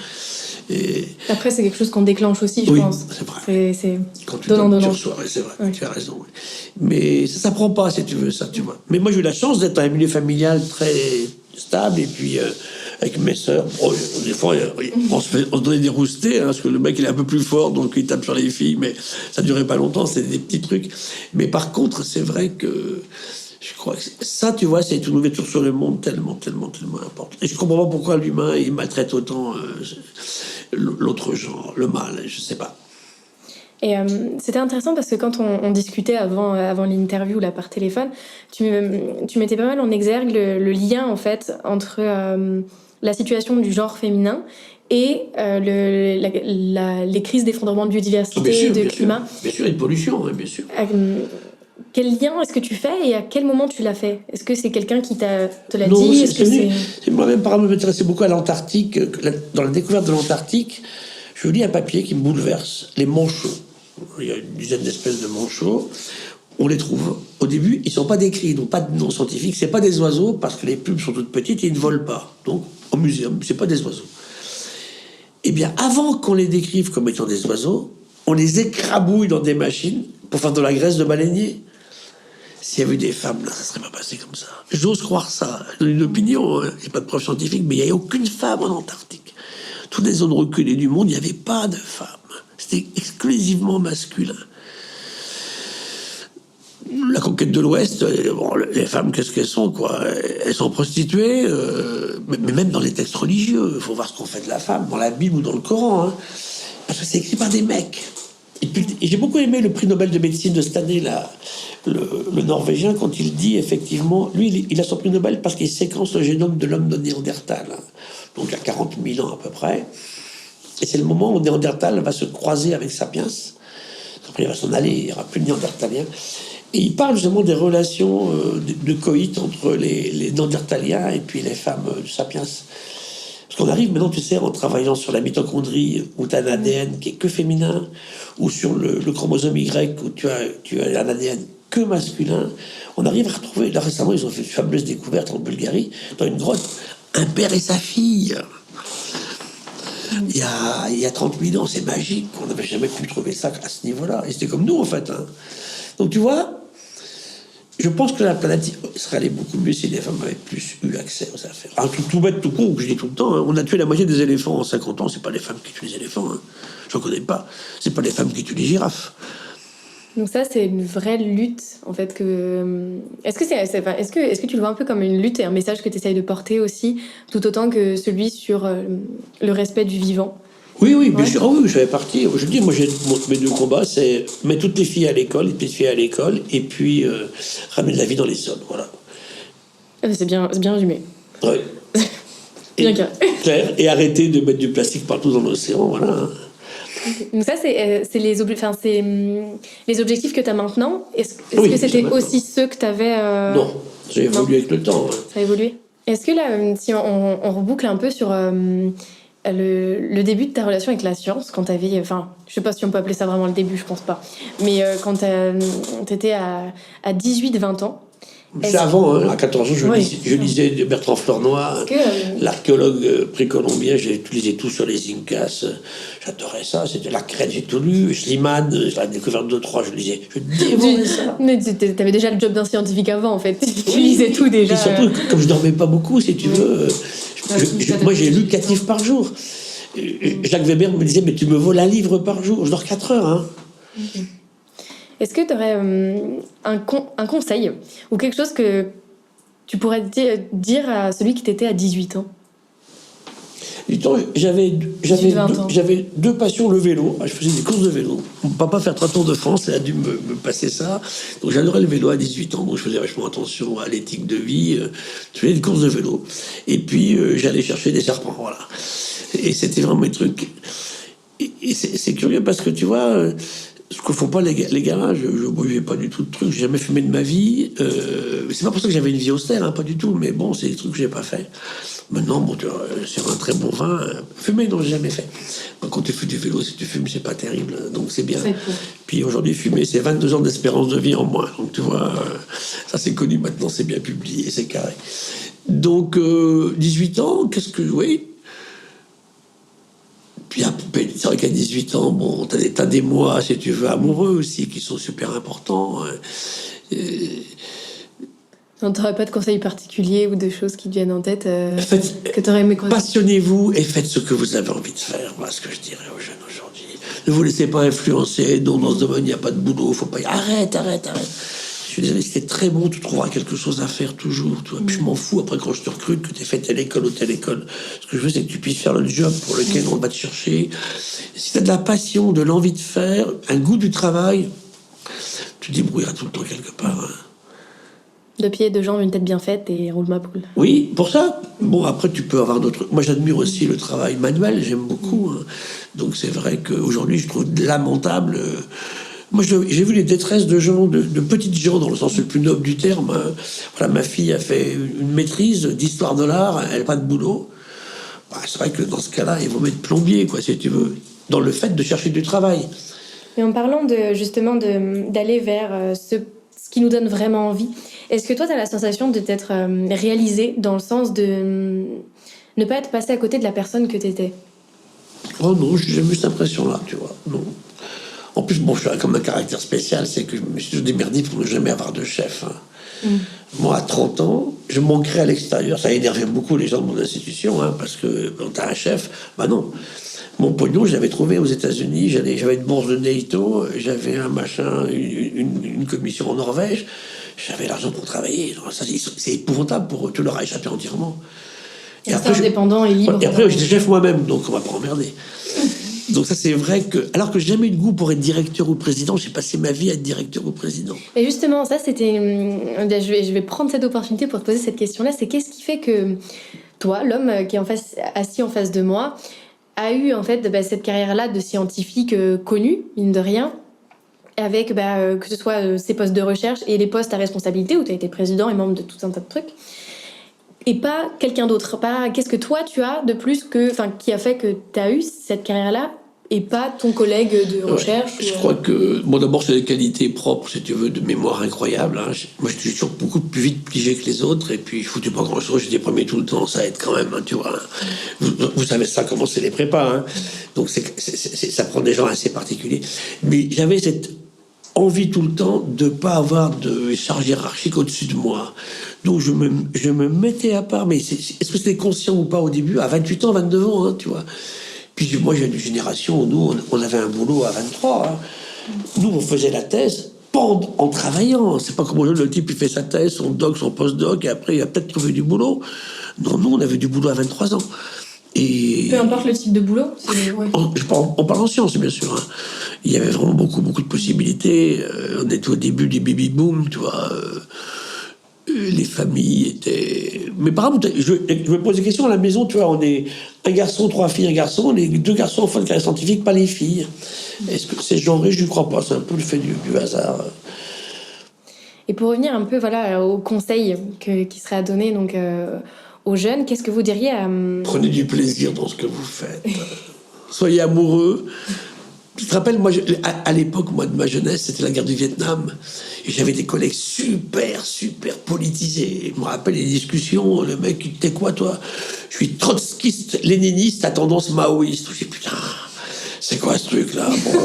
Speaker 2: Et...
Speaker 1: Après, c'est quelque chose qu'on déclenche aussi, je pense.
Speaker 2: C'est vrai.
Speaker 1: C'est
Speaker 2: quand tu
Speaker 1: donnant.
Speaker 2: Tu reçois, c'est vrai, oui. Tu as raison. Oui. Mais ça s'apprend pas, si tu veux, ça, tu vois. Mais moi, j'ai eu la chance d'être dans un milieu familial très stable, et puis avec mes sœurs, des fois, on se donnait des roustés, hein, parce que le mec, il est un peu plus fort, donc il tape sur les filles, mais ça durait pas longtemps, c'était des petits trucs. Mais par contre, c'est vrai que je crois que ça, tu vois, c'est une ouverture sur le monde tellement importante. Et je comprends pas pourquoi l'humain, il maltraite autant l'autre genre, le mal, je sais pas.
Speaker 1: Et c'était intéressant parce que quand on discutait avant l'interview là par téléphone, tu mettais pas mal en exergue le lien en fait entre la situation du genre féminin et les crises d'effondrement de biodiversité, de climat.
Speaker 2: Bien sûr, et de pollution, hein, bien sûr.
Speaker 1: Quel lien est-ce que tu fais et à quel moment tu l'as fait? Est-ce que c'est quelqu'un qui te l'a
Speaker 2: non,
Speaker 1: dit?
Speaker 2: C'est moi-même, par exemple, je m'intéressais beaucoup à l'Antarctique. Dans la découverte de l'Antarctique, je lis un papier qui me bouleverse. Les manchots. Il y a une dizaine d'espèces de manchots. On les trouve. Au début, ils ne sont pas décrits, ils n'ont pas de nom scientifique. C'est pas des oiseaux parce que les plumes sont toutes petites et ils ne volent pas. Donc, au muséum, c'est pas des oiseaux. Eh bien, avant qu'on les décrive comme étant des oiseaux, on les écrabouille dans des machines pour faire de la graisse de baleinier. S'il y avait eu des femmes, là, ça serait pas passé comme ça. J'ose croire ça. J'ai une opinion, il n'y a pas de preuve scientifique, mais il n'y a aucune femme en Antarctique. Toutes les zones reculées du monde, il n'y avait pas de femmes. C'était exclusivement masculin. La conquête de l'Ouest, les femmes, qu'est-ce qu'elles sont, quoi? Elles sont prostituées, mais même dans les textes religieux, il faut voir ce qu'on fait de la femme, dans la Bible ou dans le Coran, hein, parce que c'est écrit par des mecs. Et j'ai beaucoup aimé le prix Nobel de médecine de cette année, là, le Norvégien, quand il dit effectivement, lui, il a son prix Nobel parce qu'il séquence le génome de l'homme de Néandertal, hein, donc à 40 000 ans à peu près. Et c'est le moment où Néandertal va se croiser avec Sapiens. Après, il va s'en aller, il n'y aura plus de Néandertaliens. Et il parle justement des relations de coït entre les Néandertaliens et puis les femmes de Sapiens. Parce qu'on arrive maintenant, tu sais, en travaillant sur la mitochondrie, où tu as un ADN qui est que féminin, ou sur le chromosome Y, où tu as un ADN que masculin, on arrive à retrouver... Là, récemment, ils ont fait une fabuleuse découverte en Bulgarie, dans une grotte, un père et sa fille. Il y a 30 000 ans, c'est magique. On n'avait jamais pu trouver ça à ce niveau-là. Et c'était comme nous, en fait. Hein. Donc, tu vois, je pense que la planète serait allée beaucoup mieux si les femmes avaient plus eu accès aux affaires. Ah, tout bête, tout con, que je dis tout le temps. Hein. On a tué la moitié des éléphants en 50 ans. C'est pas les femmes qui tuent les éléphants. Hein. J'en connais pas. C'est pas les femmes qui tuent les girafes.
Speaker 1: Donc ça, c'est une vraie lutte, en fait. Est-ce que tu le vois un peu comme une lutte et un message que tu essayes de porter aussi, tout autant que celui sur le respect du vivant?
Speaker 2: Oui, bien sûr. Oui, je fais partie. Je dis, moi, mes deux combats, c'est mettre toutes les filles à l'école, les petites filles à l'école, et puis ramener de la vie dans les sols. Voilà.
Speaker 1: C'est bien résumé.
Speaker 2: Oui.
Speaker 1: Bien
Speaker 2: clair. Et arrêter de mettre du plastique partout dans l'océan, voilà.
Speaker 1: Donc ça, c'est les objectifs que tu as maintenant. Est-ce que c'était aussi ceux que tu avais...
Speaker 2: Non, ça a évolué avec le temps. Hein.
Speaker 1: Ça a évolué. Est-ce que là, si on reboucle un peu sur le début de ta relation avec la science, quand tu avais... Enfin, je sais pas si on peut appeler ça vraiment le début, je pense pas. Mais quand tu étais à 18-20 ans,
Speaker 2: c'est avant, hein, à 14 ans, je lisais Bertrand Flournoy, l'archéologue précolombien, j'ai lisé tout sur les Incas, j'adorais ça, c'était la Crète, j'ai tout lu, Schliemann, la découverte de Troie, je lisais, je dévorais ça.
Speaker 1: Mais t'avais déjà le job d'un scientifique avant, en fait, tu lisais tout déjà.
Speaker 2: Et surtout, comme je dormais pas beaucoup, si tu veux, moi j'ai lu 4 livres par jour. Jacques Weber me disait, mais tu me voles un livre par jour, je dors 4 heures, hein.
Speaker 1: Okay. Est-ce que tu aurais un conseil ou quelque chose que tu pourrais dire à celui qui t'était à 18 ans?
Speaker 2: Du temps, j'avais deux passions, le vélo. Je faisais des courses de vélo. Mon papa fait un tour de France, il a dû me passer ça. Donc j'adorais le vélo à 18 ans, donc je faisais vachement attention à l'éthique de vie. Je faisais des courses de vélo. Et puis j'allais chercher des serpents, voilà. Et c'était vraiment mes trucs. Et c'est curieux parce que tu vois... ce que font pas les gamins, je buvais pas du tout de trucs, j'ai jamais fumé de ma vie. C'est pas pour ça que j'avais une vie austère, hein, pas du tout, mais bon, c'est des trucs que j'ai pas fait. Maintenant, bon, tu vois, sur un très bon vin, fumer, non, j'ai jamais fait. Quand tu fais du vélo, si tu fumes, c'est pas terrible, donc c'est bien. Puis aujourd'hui, fumer, c'est 22 ans d'espérance de vie en moins. Donc tu vois, ça c'est connu maintenant, c'est bien publié, c'est carré. Donc, 18 ans, qu'est-ce que... Oui. Puis c'est vrai qu'à 18 ans, bon, t'as des mois, si tu veux, amoureux aussi, qui sont super importants.
Speaker 1: T'aurais pas de conseils particuliers ou de choses qui te viennent en tête que t'aurais aimé connaître?
Speaker 2: Passionnez-vous et faites ce que vous avez envie de faire. Voilà ce que je dirais aux jeunes aujourd'hui. Ne vous laissez pas influencer. Non, dans ce domaine, il n'y a pas de boulot. Faut pas... Arrête. Je suis désolé, c'était très bon, tu trouveras quelque chose à faire toujours. Tu vois. Puis je m'en fous, après, quand je te recrute, que tu aies fait telle école ou telle école. Ce que je veux, c'est que tu puisses faire le job pour lequel on va te chercher. Si tu as de la passion, de l'envie de faire, un goût du travail, tu te débrouilleras tout le temps quelque part. Hein.
Speaker 1: 2 pieds, 2 jambes, une tête bien faite et roule ma poule.
Speaker 2: Oui, pour ça. Bon, après, tu peux avoir d'autres... Moi, j'admire aussi le travail manuel, j'aime beaucoup. Hein. Donc, c'est vrai qu'aujourd'hui, je trouve lamentable... Moi, j'ai vu les détresses de gens, de petites gens, dans le sens le plus noble du terme. Hein. Voilà, ma fille a fait une maîtrise d'histoire de l'art, elle n'a pas de boulot. Bah, c'est vrai que dans ce cas-là, il faut mettre plombier, quoi, si tu veux, dans le fait de chercher du travail.
Speaker 1: Et en parlant justement d'aller vers ce qui nous donne vraiment envie, est-ce que toi, tu as la sensation de t'être réalisé dans le sens de ne pas être passé à côté de la personne que tu étais?
Speaker 2: Oh non, j'ai jamais eu cette impression-là, tu vois, non. En plus, bon, je suis comme un caractère spécial, c'est que je me suis toujours démerdé pour ne jamais avoir de chef. Hein. Moi, à 30 ans, je manquerais à l'extérieur. Ça énervait beaucoup les gens de mon institution, hein, parce que quand t'as un chef, bah non. Mon pognon, je l'avais trouvé aux États-Unis, j'avais une bourse de NATO, j'avais un machin, une commission en Norvège, j'avais l'argent pour travailler. Non, ça, c'est épouvantable pour eux, tu leur as échappé entièrement.
Speaker 1: Et après, indépendant et libre.
Speaker 2: Et après, j'étais chef moi-même, donc on va pas emmerder. Donc ça, c'est vrai que... Alors que j'ai jamais eu de goût pour être directeur ou président, j'ai passé ma vie à être directeur ou président.
Speaker 1: Et justement, ça, c'était... Je vais prendre cette opportunité pour te poser cette question-là. C'est qu'est-ce qui fait que toi, l'homme qui est assis en face de moi, a eu en fait cette carrière-là de scientifique connu, mine de rien, avec que ce soit ses postes de recherche et les postes à responsabilité, où tu as été président et membre de tout un tas de trucs, et pas quelqu'un d'autre. Pas qu'est-ce que toi tu as de plus qui a fait que tu as eu cette carrière-là et pas ton collègue de recherche.
Speaker 2: Je crois que, d'abord, c'est des qualités propres, si tu veux, de mémoire incroyable. Hein. Moi, je suis toujours beaucoup plus vite pigé que les autres, et puis je foutais pas grand-chose, j'étais premier tout le temps, ça aide quand même, hein, tu vois. Vous savez ça, comment c'est les prépas, hein. Donc ça prend des gens assez particuliers. Mais j'avais cette envie tout le temps de pas avoir de charge hiérarchique au-dessus de moi. Donc je me mettais à part, mais est-ce que c'était conscient ou pas au début? À 28 ans, 22 ans, hein, tu vois. Puis moi, j'ai une génération où nous, on avait un boulot à 23. Hein. Nous, on faisait la thèse en travaillant. C'est pas comme le type, il fait sa thèse, son doc, son post-doc, et après, il a peut-être trouvé du boulot. Non, nous, on avait du boulot à 23 ans. Et...
Speaker 1: Peu importe le type de boulot.
Speaker 2: Ouais. On parle en sciences, bien sûr. Hein. Il y avait vraiment beaucoup de possibilités. On était au début du baby-boom, tu vois. Les familles étaient... Mais par exemple, je me pose des questions à la maison, tu vois, on est un garçon, 3 filles, un garçon, les 2 garçons en fin de carrière scientifique, pas les filles. Est-ce que c'est genré? Je ne crois pas, c'est un peu le fait du hasard.
Speaker 1: Et pour revenir un peu au conseil qui serait à donner donc, aux jeunes, qu'est-ce que vous diriez à...
Speaker 2: Prenez du plaisir dans ce que vous faites. Soyez amoureux. Tu te rappelles, moi, à l'époque, moi, de ma jeunesse, c'était la guerre du Vietnam. Et j'avais des collègues super politisés. Je me rappelle les discussions, le mec, t'es quoi, toi? Je suis trotskiste, léniniste, à tendance maoïste. Je dis, putain, c'est quoi ce truc-là? Bon.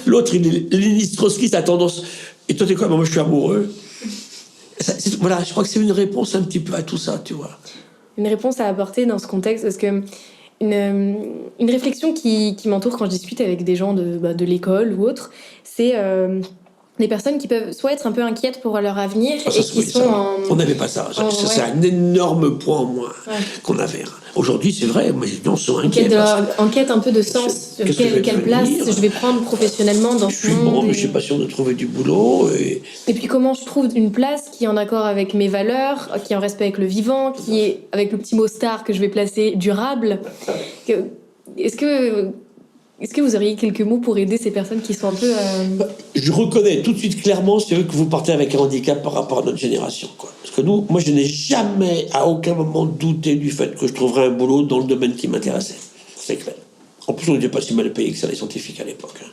Speaker 2: L'autre, il est léniniste, trotskiste, à tendance... Et toi, t'es quoi? Moi, je suis amoureux. Voilà, je crois que c'est une réponse un petit peu à tout ça, tu vois.
Speaker 1: Une réponse à apporter dans ce contexte, parce que... Une réflexion qui m'entoure quand je discute avec des gens de l'école ou autre, c'est des personnes qui peuvent soit être un peu inquiètes pour leur avenir et qui sont
Speaker 2: On n'avait pas ça. C'est un énorme point en moins qu'on avait. Aujourd'hui, c'est vrai, mais les gens sont inquiets.
Speaker 1: Enquête un peu de sens. Quelle place je vais prendre professionnellement dans ce monde.
Speaker 2: Je suis bon, mais je suis pas sûr de trouver du boulot.
Speaker 1: Et puis comment je trouve une place qui est en accord avec mes valeurs, qui est en respect avec le vivant, qui est, avec le petit mot star que je vais placer, durable. Est-ce que vous auriez quelques mots pour aider ces personnes qui sont un peu...
Speaker 2: Je reconnais tout de suite clairement, c'est vrai que vous partez avec un handicap par rapport à notre génération, quoi. Parce que moi, je n'ai jamais, à aucun moment, douté du fait que je trouverais un boulot dans le domaine qui m'intéressait. C'est clair. En plus, on n'était pas si mal payé que ça, les scientifiques, à l'époque. Hein.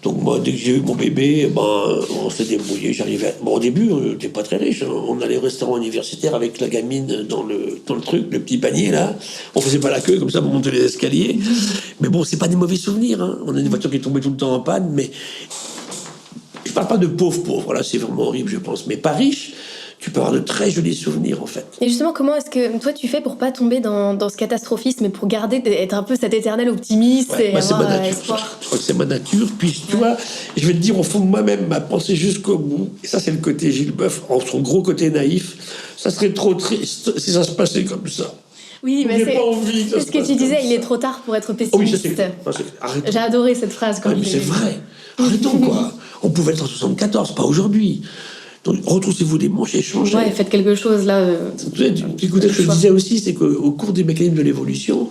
Speaker 2: Donc moi, dès que j'ai eu mon bébé, on s'est débrouillé. J'arrivais. Au début, on n'était pas très riche. On allait au restaurant universitaire avec la gamine dans le truc, le petit panier là. On faisait pas la queue comme ça pour monter les escaliers. Mais bon, c'est pas des mauvais souvenirs. Hein. On a une voiture qui tombait tout le temps en panne, mais je parle pas de pauvre. Là, c'est vraiment horrible, je pense. Mais pas riche. Tu peux avoir de très jolis souvenirs, en fait.
Speaker 1: Et justement, comment est-ce que toi, tu fais pour pas tomber dans ce catastrophisme, mais pour être un peu cet éternel optimiste et avoir espoir?
Speaker 2: Je crois que c'est ma nature. Puis, tu vois, je vais te dire, au fond de moi-même, ma pensée jusqu'au bout. Et ça, c'est le côté Gilles Boeuf, en son gros côté naïf. Ça serait trop triste si ça se passait comme ça.
Speaker 1: Oui, mais c'est ce que tu disais, il est trop tard pour être pessimiste.
Speaker 2: Oh, oui,
Speaker 1: j'ai adoré cette phrase.
Speaker 2: Mais c'est vrai. Arrêtons, quoi. On pouvait être en 74, pas aujourd'hui. Donc, retroussez-vous des manches et changez.
Speaker 1: Ouais, faites quelque chose, là.
Speaker 2: Tu écoutais ce que je disais aussi, c'est qu'au cours des mécanismes de l'évolution,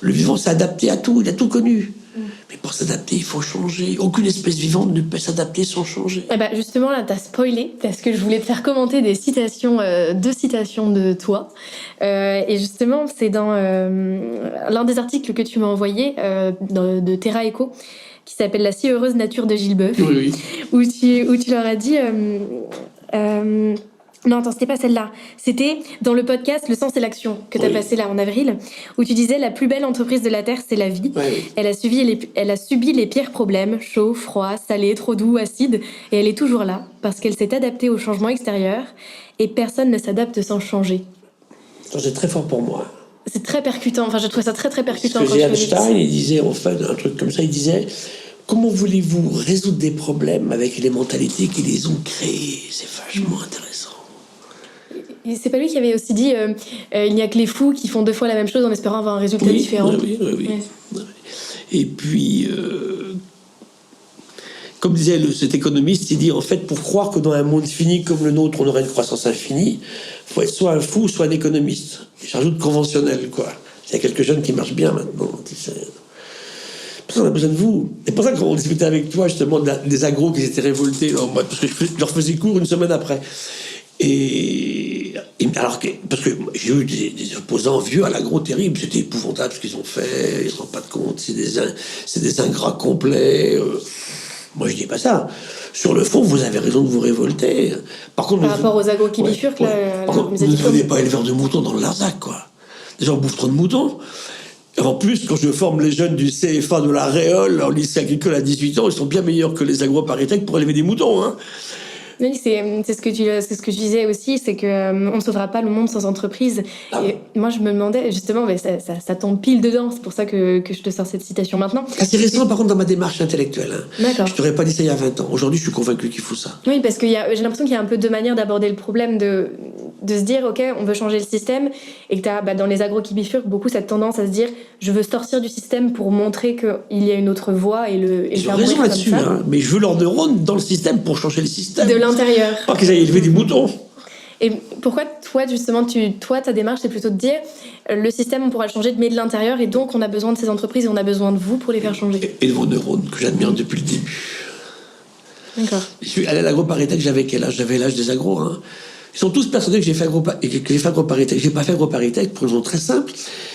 Speaker 2: le vivant s'est adapté à tout, il a tout connu. Mais pour s'adapter, il faut changer. Aucune espèce vivante ne peut s'adapter sans changer.
Speaker 1: Et justement, là, t'as spoilé, parce que je voulais te faire commenter deux citations de toi. Et justement, c'est dans l'un des articles que tu m'as envoyé, de Terra Echo, qui s'appelle La si heureuse nature de Gilles Boeuf,
Speaker 2: oui.
Speaker 1: où tu leur as dit... non, attends, c'était pas celle-là. C'était dans le podcast Le sens et l'action que tu as passé là en avril, où tu disais la plus belle entreprise de la Terre, c'est la vie.
Speaker 2: Oui.
Speaker 1: Elle a subi les pires problèmes, chaud, froid, salé, trop doux, acide, et elle est toujours là parce qu'elle s'est adaptée aux changements extérieurs et personne ne s'adapte sans changer.
Speaker 2: C'est très fort pour moi.
Speaker 1: C'est très percutant. Enfin, je trouve ça très très percutant.
Speaker 2: Parce que Einstein, il disait en fait un truc comme ça. Il disait: comment voulez-vous résoudre des problèmes avec les mentalités qui les ont créés? C'est vachement intéressant.
Speaker 1: Et c'est pas lui qui avait aussi dit il n'y a que les fous qui font 2 fois la même chose en espérant avoir un résultat différent.
Speaker 2: Oui. Et puis, comme disait cet économiste, il dit en fait, pour croire que dans un monde fini comme le nôtre, on aurait une croissance infinie, il faut être soit un fou, soit un économiste. J'ajoute conventionnel, quoi. Il y a quelques jeunes qui marchent bien maintenant, tu sais. On a besoin de vous. C'est pour ça qu'on discutait avec toi justement des agros qui s'étaient révoltés là, en mode, parce que je leur faisais cours une semaine après. Alors parce que j'ai eu des opposants vieux à l'agro terrible, c'était épouvantable ce qu'ils ont fait, ils ne se rendent pas compte, c'est des ingrats complets. Moi je dis pas ça. Sur le fond, vous avez raison de vous révolter. Par contre,
Speaker 1: par rapport aux agros qui bifurquent,
Speaker 2: par contre, vous ne devenez pas éleveur de moutons dans le Larzac, quoi. Déjà on bouffe trop de moutons. En plus, quand je forme les jeunes du CFA de la Réole en lycée agricole à 18 ans, ils sont bien meilleurs que les agroparitech pour élever des moutons, hein.
Speaker 1: Oui, c'est ce que tu disais aussi, c'est que on ne sauvera pas le monde sans entreprise.
Speaker 2: Ah.
Speaker 1: Et moi, je me demandais justement, mais ça tombe pile dedans. C'est pour ça que je te sors cette citation maintenant.
Speaker 2: C'est récent, par contre, dans ma démarche intellectuelle. Hein.
Speaker 1: D'accord.
Speaker 2: Je t'aurais pas dit ça il y a 20 ans. Aujourd'hui, je suis convaincu qu'il faut ça.
Speaker 1: Oui, parce que j'ai l'impression qu'il y a un peu deux manières d'aborder le problème, de se dire, ok, on veut changer le système, et que t'as, dans les agros qui bifurquent, beaucoup cette tendance à se dire, je veux sortir du système pour montrer qu'il y a une autre voie et
Speaker 2: Ils ont raison là-dessus, hein, mais je veux leurs neurones dans le système pour changer le système.
Speaker 1: De l'intérieur.
Speaker 2: Pas qu'ils aillent élever des moutons.
Speaker 1: Et pourquoi, toi, justement, ta démarche, c'est plutôt de dire le système, on pourra le changer, mais de l'intérieur, et donc on a besoin de ces entreprises, et on a besoin de vous pour les faire changer.
Speaker 2: Et de vos neurones, que j'admire depuis le début.
Speaker 1: D'accord.
Speaker 2: Je suis allé à l'agroparitech, j'avais quel âge ? J'avais l'âge des agros, hein. Ils sont tous persuadés que j'ai fait agroparitech. J'ai pas fait agroparitech pour une raison très simple,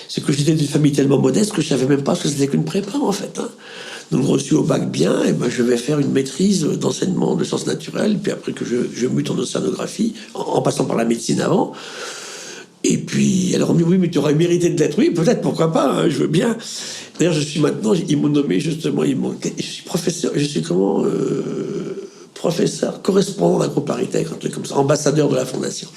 Speaker 2: c'est que j'étais d'une famille tellement modeste que je savais même pas ce que c'était qu'une prépa, en fait, hein. Donc reçu au bac bien, et ben je vais faire une maîtrise d'enseignement de sciences naturelles, puis après que je mute en océanographie, en passant par la médecine avant. Et puis, alors on me dit, oui, mais tu aurais mérité de l'être. Oui, peut-être, pourquoi pas, hein, je veux bien. D'ailleurs, je suis maintenant, ils m'ont nommé justement, je suis professeur, professeur correspondant d'agroparitech, un truc comme ça, ambassadeur de la fondation.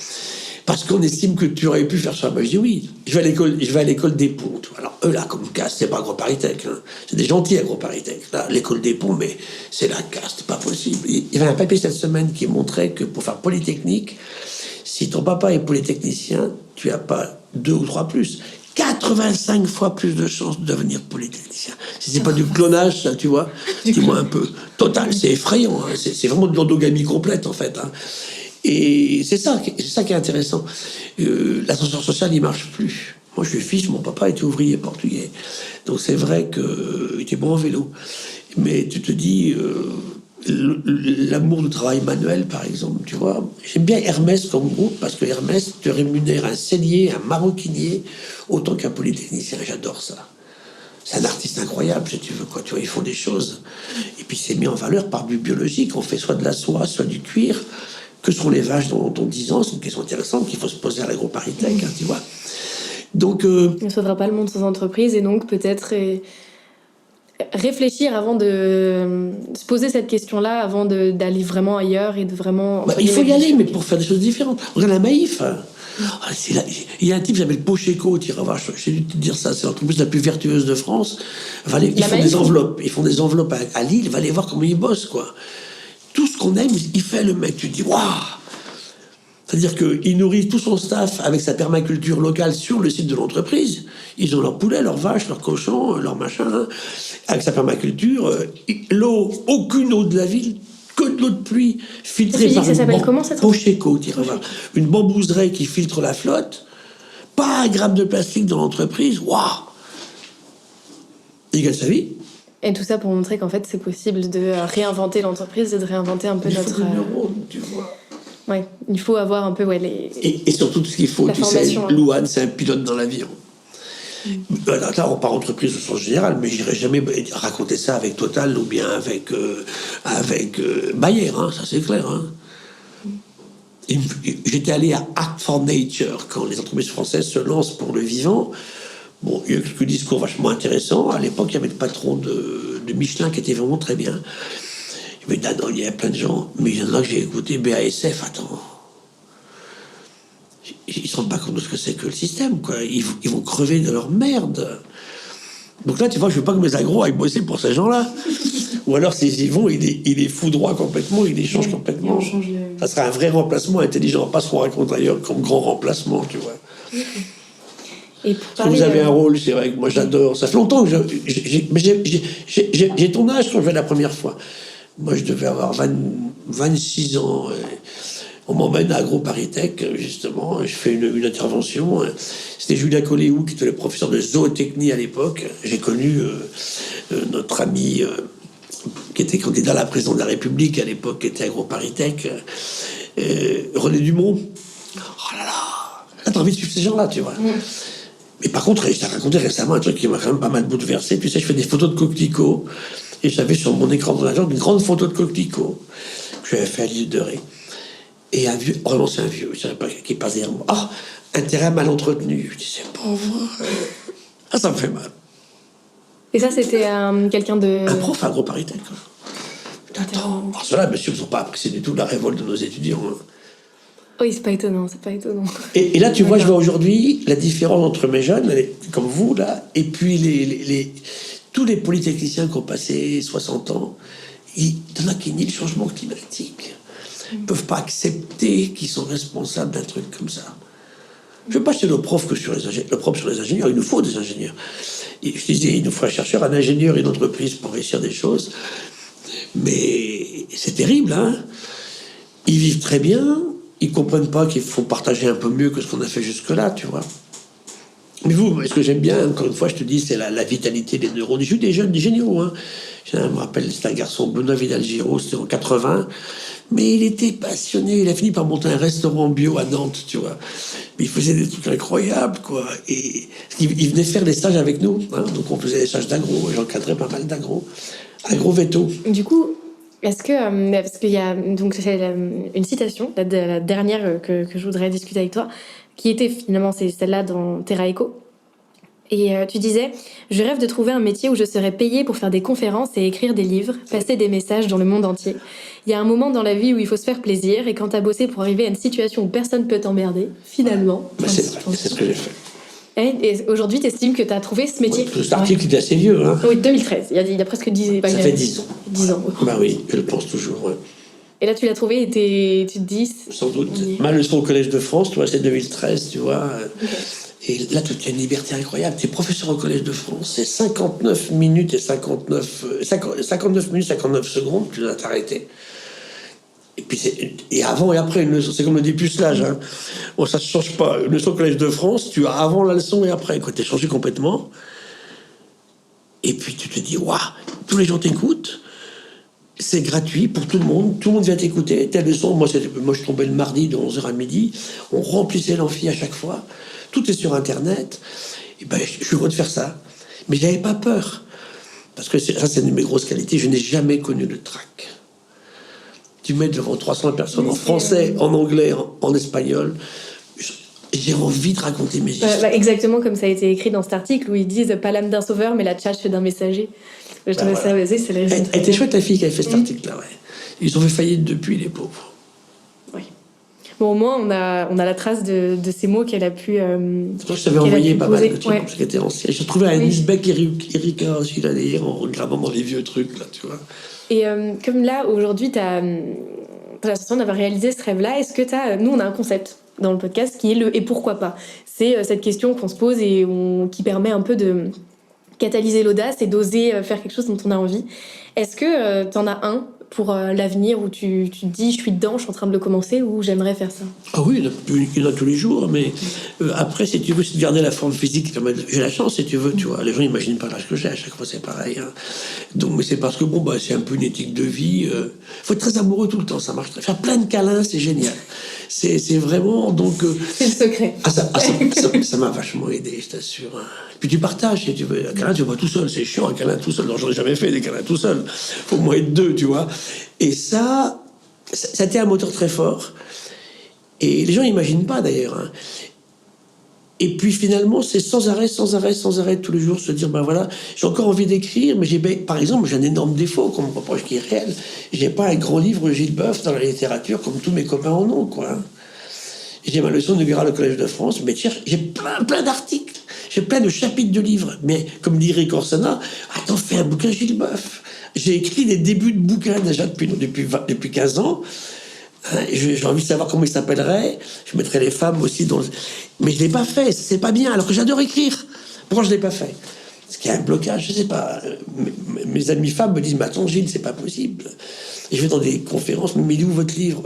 Speaker 2: Parce qu'on estime que tu aurais pu faire ça. Ben, je dis oui, je vais à l'école des ponts. Alors eux là, comme casse, c'est pas agroparitech, hein. C'est des gentils agroparitech. Là, l'école des ponts, mais c'est la casse, c'est pas possible. Il y avait un papier cette semaine qui montrait que pour faire Polytechnique, si ton papa est polytechnicien, tu as pas 2 ou 3 plus. 85 fois plus de chances de devenir polytechnicien. Si c'est pas du clonage, ça, tu vois, dis-moi un peu. Total, c'est effrayant, hein. C'est vraiment de l'endogamie complète, en fait, hein. Et c'est ça qui est intéressant. L'ascenseur social, il marche plus. Moi, je suis fils, mon papa était ouvrier portugais. Donc c'est vrai qu'il était bon en vélo. Mais tu te dis, l'amour du travail manuel, par exemple, tu vois. J'aime bien Hermès comme groupe, parce que Hermès te rémunère un sellier, un maroquinier, autant qu'un polytechnicien. J'adore ça. C'est un artiste incroyable, si tu veux, quoi. Tu vois, ils font des choses. Et puis c'est mis en valeur par but biologique. On fait soit de la soie, soit du cuir. Que seront les vaches dans 10 ans? C'est une question intéressante qu'il faut se poser à l'agroparitech, hein, tu vois. Donc, on
Speaker 1: ne sauvera pas le monde sans entreprise, et donc peut-être réfléchir avant de se poser cette question-là, avant d'aller vraiment ailleurs et de vraiment...
Speaker 2: il faut y aller, mais pour faire des choses différentes. Regarde la Maïf. Il y a un type qui s'appelle Pocheco, j'ai dû te dire ça, c'est l'entreprise la plus vertueuse de France. Ils font des enveloppes à Lille, va aller voir comment ils bossent, quoi. Tout ce qu'on aime, il fait le mec. Tu te dis, waouh! C'est-à-dire qu'il nourrit tout son staff avec sa permaculture locale sur le site de l'entreprise. Ils ont leurs poulets, leurs vaches, leurs cochons, leurs machins, hein, avec sa permaculture. L'eau, aucune eau de la ville, que de l'eau de pluie, filtrée par Pocheco, une bambouseraie qui filtre la flotte. Pas un gramme de plastique dans l'entreprise. Waouh! Il gagne sa vie.
Speaker 1: Et tout ça pour montrer qu'en fait, c'est possible de réinventer l'entreprise et de réinventer un peu notre...
Speaker 2: tu vois.
Speaker 1: Ouais, il faut avoir un peu les...
Speaker 2: Et surtout, tout ce qu'il faut, tu sais, Louane, c'est un pilote dans l'avion. Là, on parle entreprise au sens général, mais j'irai jamais raconter ça avec Total ou bien avec Bayer, hein, ça c'est clair. Hein. J'étais allé à Act for Nature, quand les entreprises françaises se lancent pour le vivant. Bon, il y a eu quelques discours vachement intéressants. À l'époque, il y avait le patron de Michelin qui était vraiment très bien. Mais Danone, il y a plein de gens. Mais il y en a que j'ai écouté, BASF, attends. Ils ne se rendent pas compte de ce que c'est que le système, quoi. Ils vont crever de leur merde. Donc là, tu vois, je veux pas que mes agros aillent bosser pour ces gens-là. Ou alors, s'ils y vont, ils les foudroient complètement, ils les changent complètement. Ça sera un vrai remplacement intelligent, pas ce qu'on raconte d'ailleurs comme grand remplacement, tu vois.
Speaker 1: Et pour
Speaker 2: Quand
Speaker 1: parler,
Speaker 2: vous avez un rôle, c'est vrai que moi j'adore. Ça fait longtemps que j'ai ton âge quand je vais la première fois. Moi, je devais avoir 26 ans. On m'emmène à AgroParisTech, justement. Je fais une intervention. C'était Julia Colléou, qui était le professeur de zootechnie à l'époque. J'ai connu notre ami, qui était candidat à la présidence de la République à l'époque, qui était AgroParisTech, René Dumont. Oh là là, t'as envie de suivre ces gens-là, tu vois. Mais par contre, je t'ai raconté récemment un truc qui m'a quand même pas mal bouleversé. Tu sais, je fais des photos de coquelicots. Et j'avais sur mon écran d'ordinateur une grande photo de coquelicot que j'avais fait à l'île de Ré. Et un vieux, vraiment c'est un vieux, je ne savais pas qui passe derrière moi. Ah, un terrain mal entretenu. Je dis, c'est pas vrai. Ah, ça me fait mal.
Speaker 1: Et ça, c'était quelqu'un de...
Speaker 2: Un prof à AgroParisTech. Attends, ceux-là, bien sûr, ils n'ont pas apprécié du tout la révolte de nos étudiants. Hein.
Speaker 1: Oui, c'est pas étonnant, c'est pas étonnant.
Speaker 2: Et là, tu vois, je vois aujourd'hui la différence entre mes jeunes, comme vous, là, et puis tous les polytechniciens qui ont passé 60 ans. Il y en a qui nient le changement climatique. Ils ne peuvent pas accepter qu'ils sont responsables d'un truc comme ça. Je ne veux pas jeter le prof sur les ingénieurs. Il nous faut des ingénieurs. Et je disais, il nous faut un chercheur, un ingénieur et une entreprise pour réussir des choses. Mais c'est terrible, hein. Ils vivent très bien. Ils ne comprennent pas qu'il faut partager un peu mieux que ce qu'on a fait jusque-là, tu vois. Mais vous, ce que j'aime bien, encore une fois, je te dis, c'est la vitalité des neurones. J'ai eu des jeunes, des géniaux, hein. Je me rappelle, c'était un garçon, Benoît Vidal-Giraud, c'était en 80. Mais il était passionné. Il a fini par monter un restaurant bio à Nantes, tu vois. Mais il faisait des trucs incroyables, quoi. Et il venait faire des stages avec nous. Hein. Donc on faisait des stages d'agro. J'encadrais pas mal d'agro. Agro-véto.
Speaker 1: Du coup, est-ce que... parce qu'il y a... Donc c'est une citation, la dernière que je voudrais discuter avec toi, qui était finalement c'est celle-là dans Terra Eco. Et tu disais, je rêve de trouver un métier où je serais payée pour faire des conférences et écrire des livres, passer des messages dans le monde entier. Il y a un moment dans la vie où il faut se faire plaisir, et quand t'as bossé pour arriver à une situation où personne peut t'emmerder, finalement...
Speaker 2: Bah c'est vrai, c'est ce que j'ai fait.
Speaker 1: Et aujourd'hui, t'estimes que t'as trouvé ce métier?
Speaker 2: Cet article il est assez vieux, hein.
Speaker 1: Oui, 2013, il y a presque 10 ans.
Speaker 2: Ça fait 10 ans.
Speaker 1: 10 ans.
Speaker 2: Bah oui, je le pense toujours, ouais.
Speaker 1: Et là, tu l'as trouvé et tu te dis...
Speaker 2: Sans doute. Ma leçon au Collège de France, tu vois, c'est 2013, tu vois... Okay. Et là, tu as une liberté incroyable. Tu es professeur au Collège de France, c'est 59 minutes et 59 minutes 59 secondes, tu dois t'arrêter. Et puis et avant et après une leçon, c'est comme le dépucelage. Hein. Bon, ça ne change pas. Une leçon au Collège de France, tu as avant la leçon et après. Tu es changé complètement. Et puis tu te dis, waouh, tous les gens t'écoutent. C'est gratuit pour tout le monde vient t'écouter. Telle leçon, moi je tombais le mardi de 11h à midi. On remplissait l'amphi à chaque fois. Tout est sur Internet. Et ben, je suis heureux de faire ça. Mais j'avais pas peur. Parce que ça, c'est une de mes grosses qualités. Je n'ai jamais connu le trac. Tu mets devant 300 personnes en français, en anglais, en espagnol. J'ai envie de raconter mes histoires.
Speaker 1: Exactement comme ça a été écrit dans cet article où ils disent pas l'âme d'un sauveur, mais la tchatche d'un messager. Je trouvais ça, c'est la
Speaker 2: Elle était chouette, la fille qui avait fait cet article-là, ouais. Ils ont fait faillite depuis, les pauvres.
Speaker 1: Oui. Bon, au moins, on a la trace de ces mots qu'elle a pu.
Speaker 2: Je t'avais envoyé pas mal de trucs qui étaient anciens. J'ai trouvé un Nisbeck Erika aussi, là, d'ailleurs, en regardant dans les vieux trucs, là, tu vois.
Speaker 1: Et comme là, aujourd'hui, t'as l'impression d'avoir réalisé ce rêve-là. Est-ce que nous, on a un concept dans le podcast qui est le « et pourquoi pas ?» C'est cette question qu'on se pose et qui permet un peu de catalyser l'audace et d'oser faire quelque chose dont on a envie. Est-ce que t'en as un pour l'avenir où tu te dis je suis dedans, je suis en train de le commencer ou j'aimerais faire ça?
Speaker 2: Ah oui, il y en a tous les jours, mais après, si tu veux, c'est de garder la forme physique. J'ai la chance, si tu veux, tu vois. Les gens n'imaginent pas l'âge que j'ai, à chaque fois c'est pareil. Hein. Donc, mais c'est parce que c'est un peu une éthique de vie. Faut être très amoureux tout le temps, ça marche. Faire plein de câlins, c'est génial. C'est vraiment, donc...
Speaker 1: c'est le secret.
Speaker 2: Ça m'a vachement aidé, je t'assure. Puis tu partages, si tu veux. Un câlin, tu vas pas tout seul, c'est chiant, un câlin tout seul. Non, j'en ai jamais fait des câlins tout seul. Faut au moins être deux, tu vois. Et ça a été un moteur très fort. Et les gens n'imaginent pas, d'ailleurs. Hein. Et puis finalement, c'est sans arrêt, tous les jours, se dire, ben voilà, j'ai encore envie d'écrire, mais par exemple, j'ai un énorme défaut qu'on me reproche qui est réel. J'ai pas un grand livre Gilles Boeuf dans la littérature comme tous mes copains en ont, quoi. J'ai ma leçon inaugurale au Collège de France, mais j'ai plein d'articles, j'ai plein de chapitres de livres. Mais comme dirait Corsana, attends, fais un bouquin Gilles Boeuf. J'ai écrit des débuts de bouquins déjà depuis 15 ans. J'ai envie de savoir comment il s'appellerait. Je mettrais les femmes aussi dans... Mais je l'ai pas fait, c'est pas bien, alors que j'adore écrire. Pourquoi je l'ai pas fait? Parce qu'il y a un blocage, je sais pas. Mes amis femmes me disent, mais attends Gilles, c'est pas possible. Et je vais dans des conférences, mais il est où votre livre?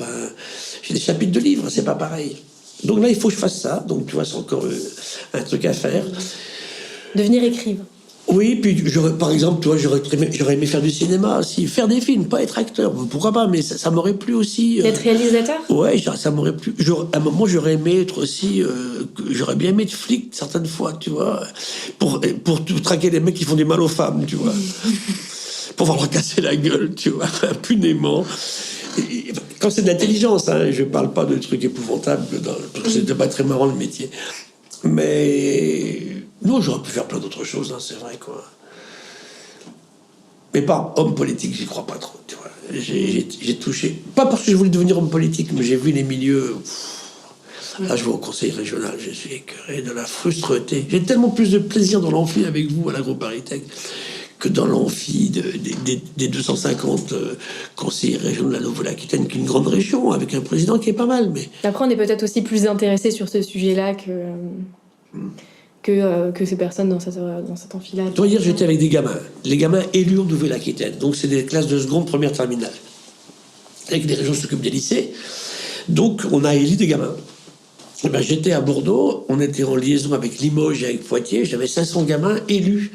Speaker 2: J'ai des chapitres de livres, c'est pas pareil. Donc là, il faut que je fasse ça. Donc tu vois, c'est encore un truc à faire.
Speaker 1: Devenir écrivain.
Speaker 2: Oui, puis par exemple, toi, j'aurais aimé faire du cinéma aussi, faire des films, pas être acteur. Pourquoi pas? Mais ça m'aurait plu aussi.
Speaker 1: D'être réalisateur?
Speaker 2: Ouais, ça m'aurait plu. À un moment, j'aurais aimé être aussi. J'aurais bien aimé être flic certaines fois, tu vois, pour traquer les mecs qui font du mal aux femmes, tu vois, pour leur casser la gueule, tu vois, impunément. Quand c'est de l'intelligence, hein, je parle pas de trucs épouvantables, parce que c'était pas très marrant le métier. Mais non, j'aurais pu faire plein d'autres choses, hein, c'est vrai, quoi. Mais pas homme politique, j'y crois pas trop, tu vois. J'ai touché, pas parce que je voulais devenir homme politique, mais j'ai vu les milieux. Là, je vais au conseil régional, je suis écœuré de la frustreté. J'ai tellement plus de plaisir dans l'amphi avec vous à l'AgroParisTech que dans l'amphi des 250 conseillers régionaux de la Nouvelle-Aquitaine, qui est une grande région, avec un président qui est pas mal. Mais
Speaker 1: après, on est peut-être aussi plus intéressé sur ce sujet-là que ces personnes dans cet amphi-là.
Speaker 2: Toi, hier, j'étais avec des gamins. Les gamins élus en Nouvelle-Aquitaine. Donc, c'est des classes de seconde, première, terminale. Avec les régions qui s'occupent des lycées. Donc, on a élu des gamins. Et ben, j'étais à Bordeaux, on était en liaison avec Limoges et avec Poitiers, j'avais 500 gamins élus.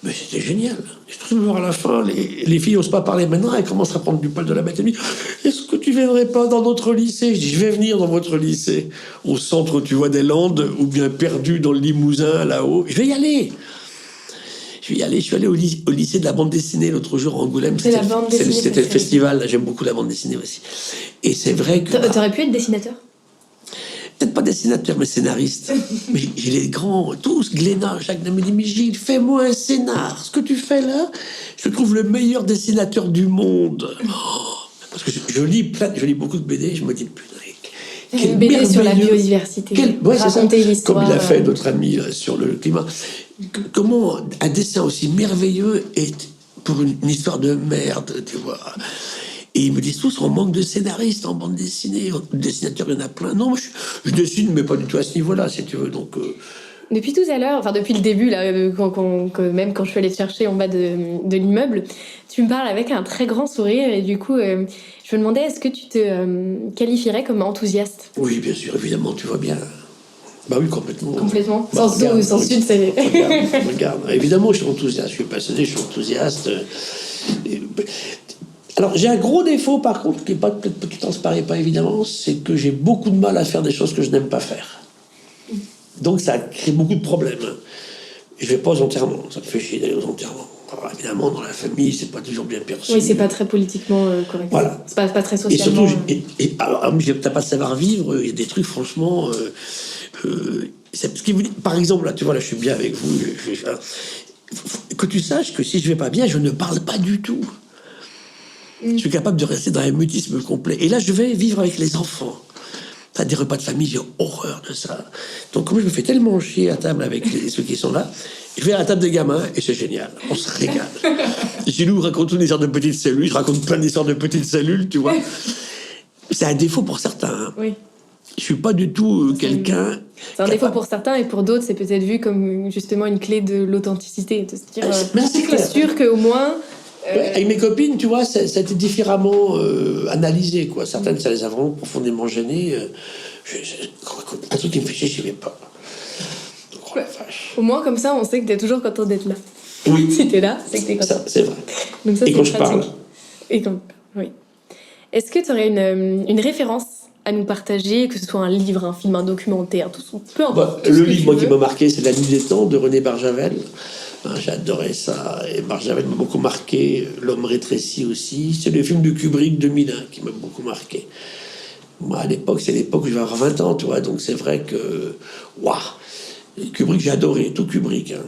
Speaker 2: Mais c'était génial. Je trouve voir à la fin, les filles n'osent pas parler maintenant, elles commencent à prendre du poil de la bête. Elles me disent, est-ce que tu viendrais pas dans notre lycée? Je dis, je vais venir dans votre lycée, au centre, tu vois, des Landes, ou bien perdu dans le Limousin, là-haut. Je vais y aller. Je suis allé au lycée de la bande dessinée l'autre jour à Angoulême. C'était le festival, là, j'aime beaucoup la bande dessinée aussi. Et c'est vrai que...
Speaker 1: T'aurais pu être dessinateur?
Speaker 2: Peut-être pas dessinateur, mais scénariste. Mais j'ai les grands, tous, Glénat, Jacques me dit, mais Gilles, fais-moi un scénar. Ce que tu fais là, je trouve le meilleur dessinateur du monde. Oh, parce que je lis beaucoup de BD, je me dis, putain,
Speaker 1: une BD sur la biodiversité.
Speaker 2: Raconter
Speaker 1: l'histoire.
Speaker 2: Comme il a fait notre ami là, sur le climat. Comment un dessin aussi merveilleux est pour une histoire de merde, tu vois. Et ils me disent tous, on manque de scénaristes en bande dessinée. Dessinateurs, il y en a plein. Non, je dessine, mais pas du tout à ce niveau-là, si tu veux. Donc,
Speaker 1: Depuis tout à l'heure, enfin depuis le début, là, même quand je suis allée te chercher en bas de l'immeuble, tu me parles avec un très grand sourire. Et du coup, je me demandais, est-ce que tu te qualifierais comme enthousiaste?
Speaker 2: Oui, bien sûr, évidemment, tu vois bien. Bah oui, complètement.
Speaker 1: Complètement.
Speaker 2: Bah,
Speaker 1: sans sud, c'est...
Speaker 2: Regarde, évidemment, je suis enthousiaste. Je suis passionné, je suis enthousiaste. Alors, j'ai un gros défaut, par contre, qui transparaît pas évidemment, c'est que j'ai beaucoup de mal à faire des choses que je n'aime pas faire. Donc, ça crée beaucoup de problèmes. Je vais pas aux enterrements, ça me fait chier d'aller aux enterrements. Alors, évidemment, dans la famille, c'est pas toujours bien perçu.
Speaker 1: Oui, c'est pas très politiquement correct.
Speaker 2: Voilà.
Speaker 1: C'est pas très socialement.
Speaker 2: Et surtout, alors, t'as pas de savoir-vivre, il y a des trucs, franchement... c'est ce qui vous dit, par exemple, là, tu vois, là, je suis bien avec vous. Que tu saches que si je vais pas bien, je ne parle pas du tout. Je suis capable de rester dans un mutisme complet. Et là, je vais vivre avec les enfants. T'as des repas de famille, j'ai horreur de ça. Donc, comme je me fais tellement chier à table avec ceux qui sont là, je vais à la table des gamins et c'est génial. On se régale. Gilou raconte une histoire de petites cellules, je raconte plein d'histoires de petites cellules, tu vois. C'est un défaut pour certains. Hein.
Speaker 1: Oui.
Speaker 2: Je suis pas du tout quelqu'un...
Speaker 1: C'est un défaut pour certains et pour d'autres, c'est peut-être vu comme justement une clé de l'authenticité. De se dire, c'est sûr qu'au moins...
Speaker 2: Avec mes copines, tu vois, ça a été différemment analysé, quoi. Certaines, ça les a vraiment profondément gênées. Un truc qui me fait chier, je n'y vais pas. Donc, oh, la vache.
Speaker 1: Au moins, comme ça, on sait que t'es toujours content d'être là.
Speaker 2: Oui.
Speaker 1: Si t'es là, c'est que t'es content.
Speaker 2: C'est vrai.
Speaker 1: Donc ça,
Speaker 2: et quand je parle.
Speaker 1: Et quand... Oui. Est-ce que tu aurais une référence à nous partager, que ce soit un livre, un film, un documentaire, tout peu importe.
Speaker 2: Le livre qui m'a marqué, c'est La Nuit des temps de René Barjavel. J'ai adoré ça. Et Barjavel m'a beaucoup marqué. L'homme rétréci aussi. C'est le film de Kubrick 2001 qui m'a beaucoup marqué. Moi, à l'époque, c'est l'époque où je vais avoir 20 ans, tu vois. Donc c'est vrai que... Waouh! Kubrick, j'ai adoré. Tout Kubrick. Hein.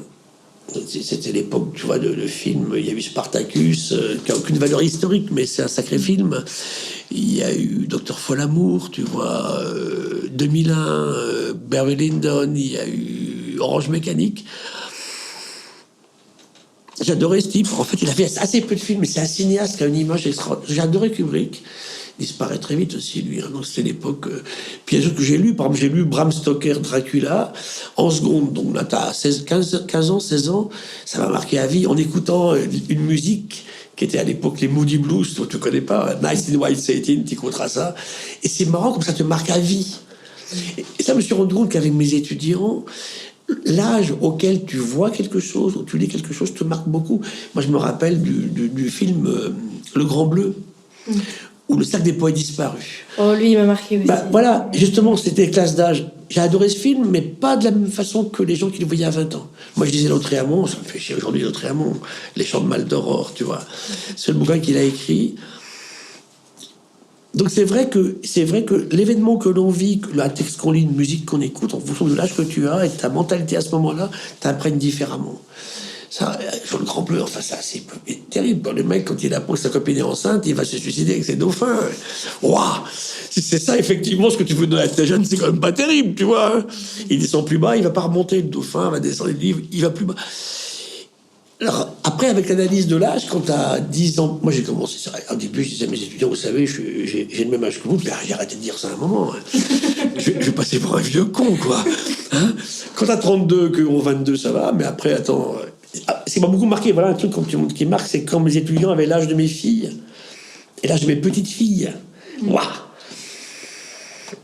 Speaker 2: C'était l'époque, tu vois, de film. Il y a eu Spartacus, qui n'a aucune valeur historique, mais c'est un sacré film. Il y a eu Docteur Folamour, tu vois, 2001, Barry Lyndon, il y a eu Orange Mécanique. J'adorais ce type. En fait, il a fait assez peu de films, mais c'est un cinéaste qui a une image extraordinaire. J'adorais Kubrick. Il disparaît très vite aussi, lui. Hein. Donc, c'était l'époque... Puis, il y a des choses que j'ai lu. Par exemple, j'ai lu Bram Stoker, Dracula, en seconde. Donc, là, t'as 15 ans, 16 ans. Ça m'a marqué à vie en écoutant une musique qui était à l'époque les Moody Blues, tu ne connais pas. Nice in White Satin, tu écouteras ça. Et c'est marrant, comme ça te marque à vie. Et ça, je me suis rendu compte qu'avec mes étudiants... L'âge auquel tu vois quelque chose, ou tu lis quelque chose, te marque beaucoup. Moi, je me rappelle du film Le Grand Bleu, où le sac des poètes disparus.
Speaker 1: Oh, lui, il m'a marqué aussi.
Speaker 2: Voilà, justement, c'était classe d'âge. J'ai adoré ce film, mais pas de la même façon que les gens qui le voyaient à 20 ans. Moi, je disais Lautréamont, ça me fait chier aujourd'hui, Lautréamont, Les Chants de Maldoror, tu vois. C'est le bouquin qu'il a écrit. Donc c'est vrai que l'événement que l'on vit, un texte qu'on lit, une musique qu'on écoute, en fonction de l'âge que tu as et de ta mentalité à ce moment-là, t'imprègnes différemment. Ça, sur Le Grand Bleu, enfin ça c'est terrible. Le mec, quand il apprend que sa copine est enceinte, il va se suicider avec ses dauphins. Waouh, si c'est ça effectivement ce que tu veux donner à tes jeunes, c'est quand même pas terrible, tu vois. Hein. Il descend plus bas, il va pas remonter, le dauphin va descendre, il va plus bas. Alors, après, avec l'analyse de l'âge, quand tu as 10 ans... Moi, j'ai commencé ça. Au début, je disais à mes étudiants, vous savez, j'ai le même âge que vous. J'ai arrêté de dire ça à un moment. Hein. je vais passer pour un vieux con, quoi. Hein, quand tu as 32, qu'ont 22, ça va. Mais après, attends... C'est pas beaucoup marqué. Voilà un truc qui marque, c'est quand mes étudiants avaient l'âge de mes filles et l'âge de mes petites filles. Waouh.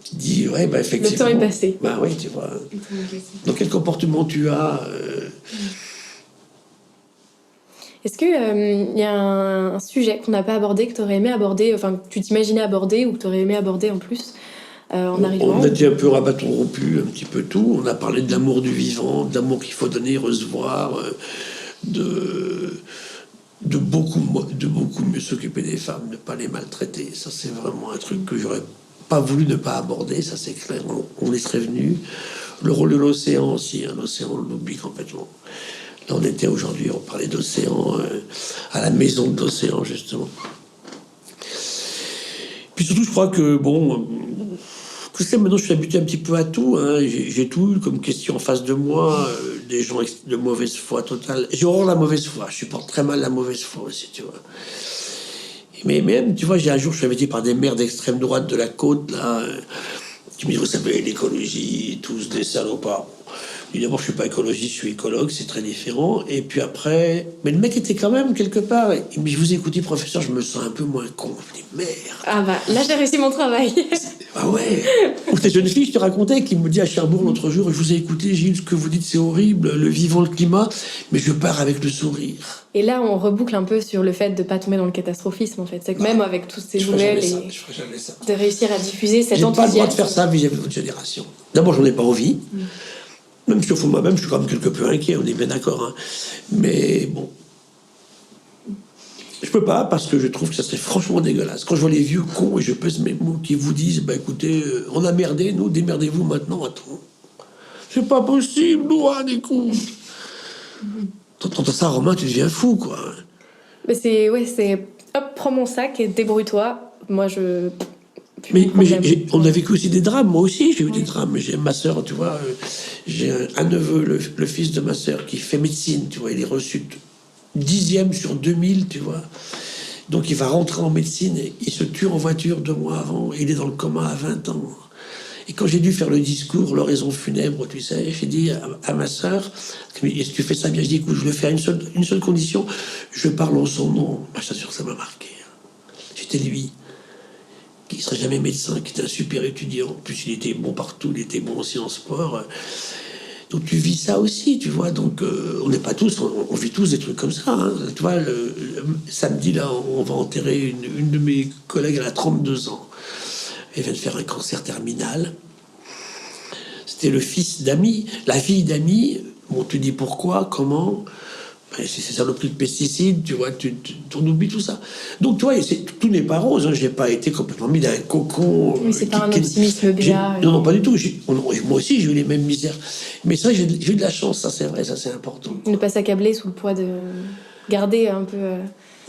Speaker 2: Tu dis, ouais, bah effectivement...
Speaker 1: Le temps est passé.
Speaker 2: Bah oui, tu vois. Dans quel comportement tu as...
Speaker 1: Est-ce qu'il y a un sujet qu'on n'a pas abordé, que tu aurais aimé aborder, enfin que tu t'imaginais aborder ou que tu aurais aimé aborder en plus en arrivant?
Speaker 2: On a dit un peu rabatton rompu, un petit peu tout. On a parlé de l'amour du vivant, de l'amour qu'il faut donner, recevoir, de beaucoup mieux s'occuper des femmes, ne pas les maltraiter. Ça, c'est vraiment un truc que j'aurais pas voulu ne pas aborder, ça c'est clair. On y serait venu. Le rôle de l'océan aussi, hein, l'océan, on l'oublie complètement. Là, on était aujourd'hui, on parlait d'océan, à la maison de l'océan, justement. Puis surtout, je crois que, bon, maintenant, je suis habitué un petit peu à tout. Hein. J'ai tout eu comme question en face de moi, des gens de mauvaise foi totale. J'ai horreur de la mauvaise foi. Je supporte très mal la mauvaise foi aussi, tu vois. Mais même, tu vois, un jour, je suis invité par des maires d'extrême droite de la côte, là, qui me disent, vous savez, l'écologie, tous des salopards. D'abord, je suis pas écologiste, je suis écologue, c'est très différent. Et puis après, mais le mec était quand même quelque part. Il me dit, je vous écoute, professeur, je me sens un peu moins con. Je me dis, merde.
Speaker 1: Ah bah, là, j'ai réussi mon travail.
Speaker 2: Ah ouais. Ou cette jeune fille, je te racontais, qui me dit à Cherbourg l'autre jour, je vous ai écouté, Gilles, ce que vous dites, c'est horrible, le vivant, le climat, mais je pars avec le sourire.
Speaker 1: Et là, on reboucle un peu sur le fait de pas tomber dans le catastrophisme, en fait. C'est que même avec toutes ces nouvelles,
Speaker 2: je ferai jamais ça.
Speaker 1: De réussir à diffuser cet enthousiasme.
Speaker 2: J'ai pas le droit de faire ça vis-à-vis de votre génération. D'abord, j'en ai pas envie. Même si au fond de moi-même, je suis quand même quelque peu inquiet, on est bien d'accord. Hein. Mais bon. Je peux pas, parce que je trouve que ça serait franchement dégueulasse. Quand je vois les vieux cons, et je pèse mes mots, qui vous disent, bah écoutez, on a merdé, nous, démerdez-vous maintenant, attends. C'est pas possible, Louane, écoute. T'entends ça, Romain, tu deviens fou, quoi.
Speaker 1: Mais c'est, hop, prends mon sac et débrouille-toi. Moi, je...
Speaker 2: Mais on a vécu aussi des drames. Moi aussi, j'ai eu des drames. J'ai ma sœur, tu vois, j'ai un neveu, le fils de ma sœur, qui fait médecine, tu vois, il est reçu 10e sur 2000, tu vois. Donc il va rentrer en médecine, et il se tue en voiture 2 mois avant, et il est dans le coma à 20 ans. Et quand j'ai dû faire le discours, l'oraison funèbre, tu sais, j'ai dit à ma sœur, est-ce que tu fais ça bien? Je dis, écoute, je le fais à une seule condition, je parle en son nom. Je t'assure que ça m'a marqué. C'était lui, qui ne serait jamais médecin, qui était un super étudiant. En plus, il était bon partout, il était bon aussi en sport. Donc tu vis ça aussi, tu vois. Donc on n'est pas tous, on vit tous des trucs comme ça. Hein. Tu vois, le samedi, là, on va enterrer une de mes collègues, elle a 32 ans. Elle vient de faire un cancer terminal. C'était le fils d'amis, la fille d'amis. Bon, tu dis pourquoi, comment... Ben, c'est ces saloperies de pesticides, tu vois, on oublie tout ça. Donc, tu vois, tout n'est pas rose. Hein. Je n'ai pas été complètement mis dans un cocon.
Speaker 1: Oui, c'est pas un optimisme bien.
Speaker 2: Non, pas du tout. Moi aussi, j'ai eu les mêmes misères. Mais ça, j'ai eu de la chance, ça, c'est vrai, ça, c'est important.
Speaker 1: Ne pas s'accabler sous le poids de garder un peu.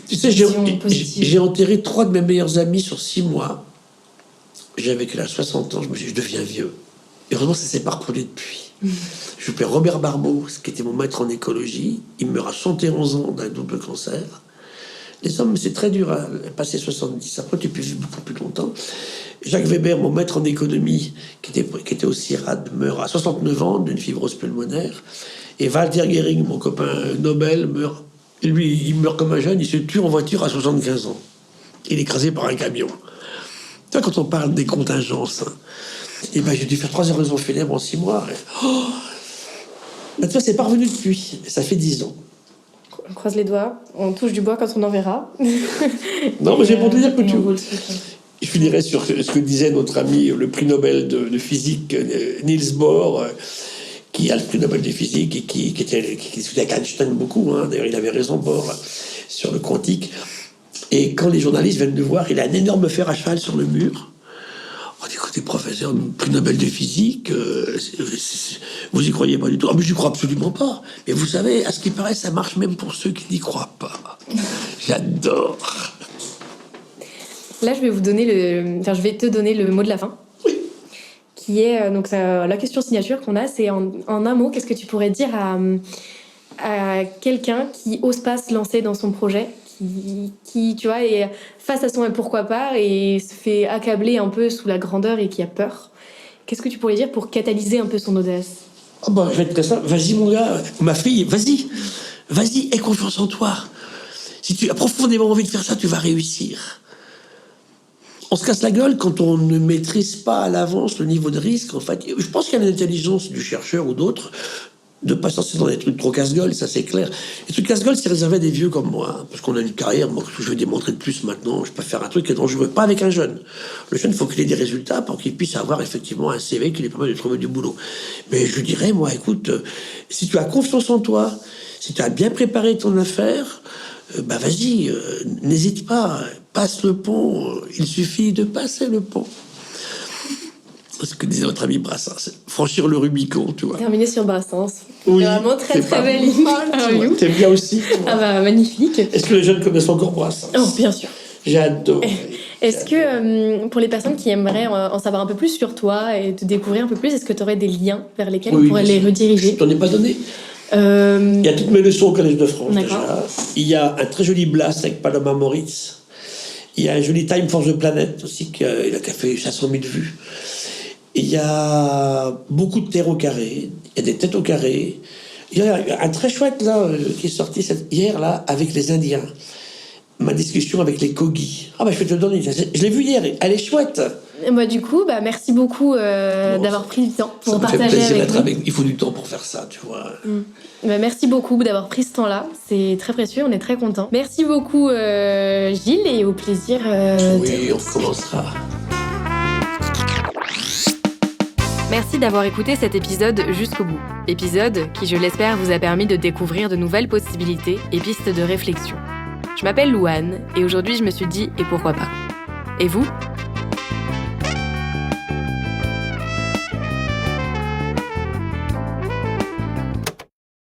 Speaker 2: Tu sais, j'ai enterré 3 de mes meilleurs amis sur 6 mois. J'avais que là 60 ans, je deviens vieux. Et heureusement, ça s'est pas reproduit depuis. Je m'appelle Robert Barbeau, qui était mon maître en écologie. Il meurt à 71 ans d'un double cancer. Les hommes, c'est très dur à passer 70. Après, tu peux vivre beaucoup plus longtemps. Jacques Weber, mon maître en économie, qui était aussi rade, meurt à 69 ans d'une fibrose pulmonaire. Et Walter Gehring, mon copain Nobel, meurt. Et lui, il meurt comme un jeune, il se tue en voiture à 75 ans. Il est écrasé par un camion. Tu vois, quand on parle des contingences, hein, et ben, j'ai dû faire 3 oraisons funèbres en 6 mois. Oh, tu vois, c'est pas revenu depuis. Ça fait 10 ans.
Speaker 1: On croise les doigts, on touche du bois quand on en verra.
Speaker 2: Non, mais j'ai pour te dire que je finirai sur ce que disait notre ami, le prix Nobel de physique, Niels Bohr, qui a le prix Nobel de physique et qui discutait avec Einstein beaucoup. Hein. D'ailleurs, il avait raison, Bohr, sur le quantique. Et quand les journalistes viennent le voir, il a un énorme fer à cheval sur le mur. On dit, écoutez, professeur, prix Nobel de physique, vous y croyez pas du tout? Ah, mais j'y crois absolument pas. Mais vous savez, à ce qui paraît, ça marche même pour ceux qui n'y croient pas. J'adore.
Speaker 1: Là, je vais je vais te donner le mot de la fin.
Speaker 2: Oui.
Speaker 1: Qui est donc la question signature qu'on a, c'est en un mot, qu'est-ce que tu pourrais dire à quelqu'un qui ose pas se lancer dans son projet, qui tu vois, est face à son pourquoi pas et se fait accabler un peu sous la grandeur et qui a peur. Qu'est-ce que tu pourrais dire pour catalyser un peu son audace?
Speaker 2: Oh bah, je vais être très simple. Vas-y, mon gars, ma fille, vas-y, aie confiance en toi. Si tu as profondément envie de faire ça, tu vas réussir. On se casse la gueule quand on ne maîtrise pas à l'avance le niveau de risque. En fait, je pense qu'il y a l'intelligence du chercheur ou d'autres de pas se lancer dans des trucs trop casse-gueule, ça c'est clair. Les trucs casse-gueule, c'est réservé à des vieux comme moi, parce qu'on a une carrière. Moi, je veux démontrer de plus maintenant. Je peux faire un truc qui est dangereux, pas avec un jeune. Le jeune, il faut qu'il ait des résultats pour qu'il puisse avoir effectivement un CV qui lui permet de trouver du boulot. Mais je dirais, moi, écoute, si tu as confiance en toi, si tu as bien préparé ton affaire, bah vas-y, n'hésite pas, passe le pont. Il suffit de passer le pont. Ce que disait notre ami Brassens, franchir le Rubicon, tu vois.
Speaker 1: Terminer sur Brassens.
Speaker 2: Oui,
Speaker 1: vraiment très très belle interview.
Speaker 2: T'aimes bien aussi.
Speaker 1: Ah bah magnifique.
Speaker 2: Est-ce que les jeunes connaissent encore Brassens?
Speaker 1: Oh bien sûr.
Speaker 2: J'adore.
Speaker 1: Est-ce que pour les personnes qui aimeraient en savoir un peu plus sur toi et te découvrir un peu plus, est-ce que tu aurais des liens vers lesquels on pourrait les rediriger?
Speaker 2: Je t'en ai pas donné. Il y a toutes mes leçons au Collège de France déjà. Il y a un très joli blast avec Paloma Moritz. Il y a un joli Time for the Planet aussi qui a fait 500 000 vues. Il y a beaucoup de terre au carré, il y a des têtes au carré. Il y a un très chouette là qui est sorti hier là avec les Indiens. Ma discussion avec les Kogi. Ah bah je vais te le donner. Je l'ai vu hier. Elle est chouette.
Speaker 1: Et bah du coup merci beaucoup d'avoir pris du temps pour partager avec nous.
Speaker 2: Il faut du temps pour faire ça, tu vois.
Speaker 1: Bah, merci beaucoup d'avoir pris ce temps-là. C'est très précieux. On est très contents. Merci beaucoup Gilles et au plaisir.
Speaker 2: Oui, on recommencera.
Speaker 1: Merci d'avoir écouté cet épisode jusqu'au bout. Épisode qui, je l'espère, vous a permis de découvrir de nouvelles possibilités et pistes de réflexion. Je m'appelle Louane et aujourd'hui je me suis dit « et pourquoi pas ?» Et vous ?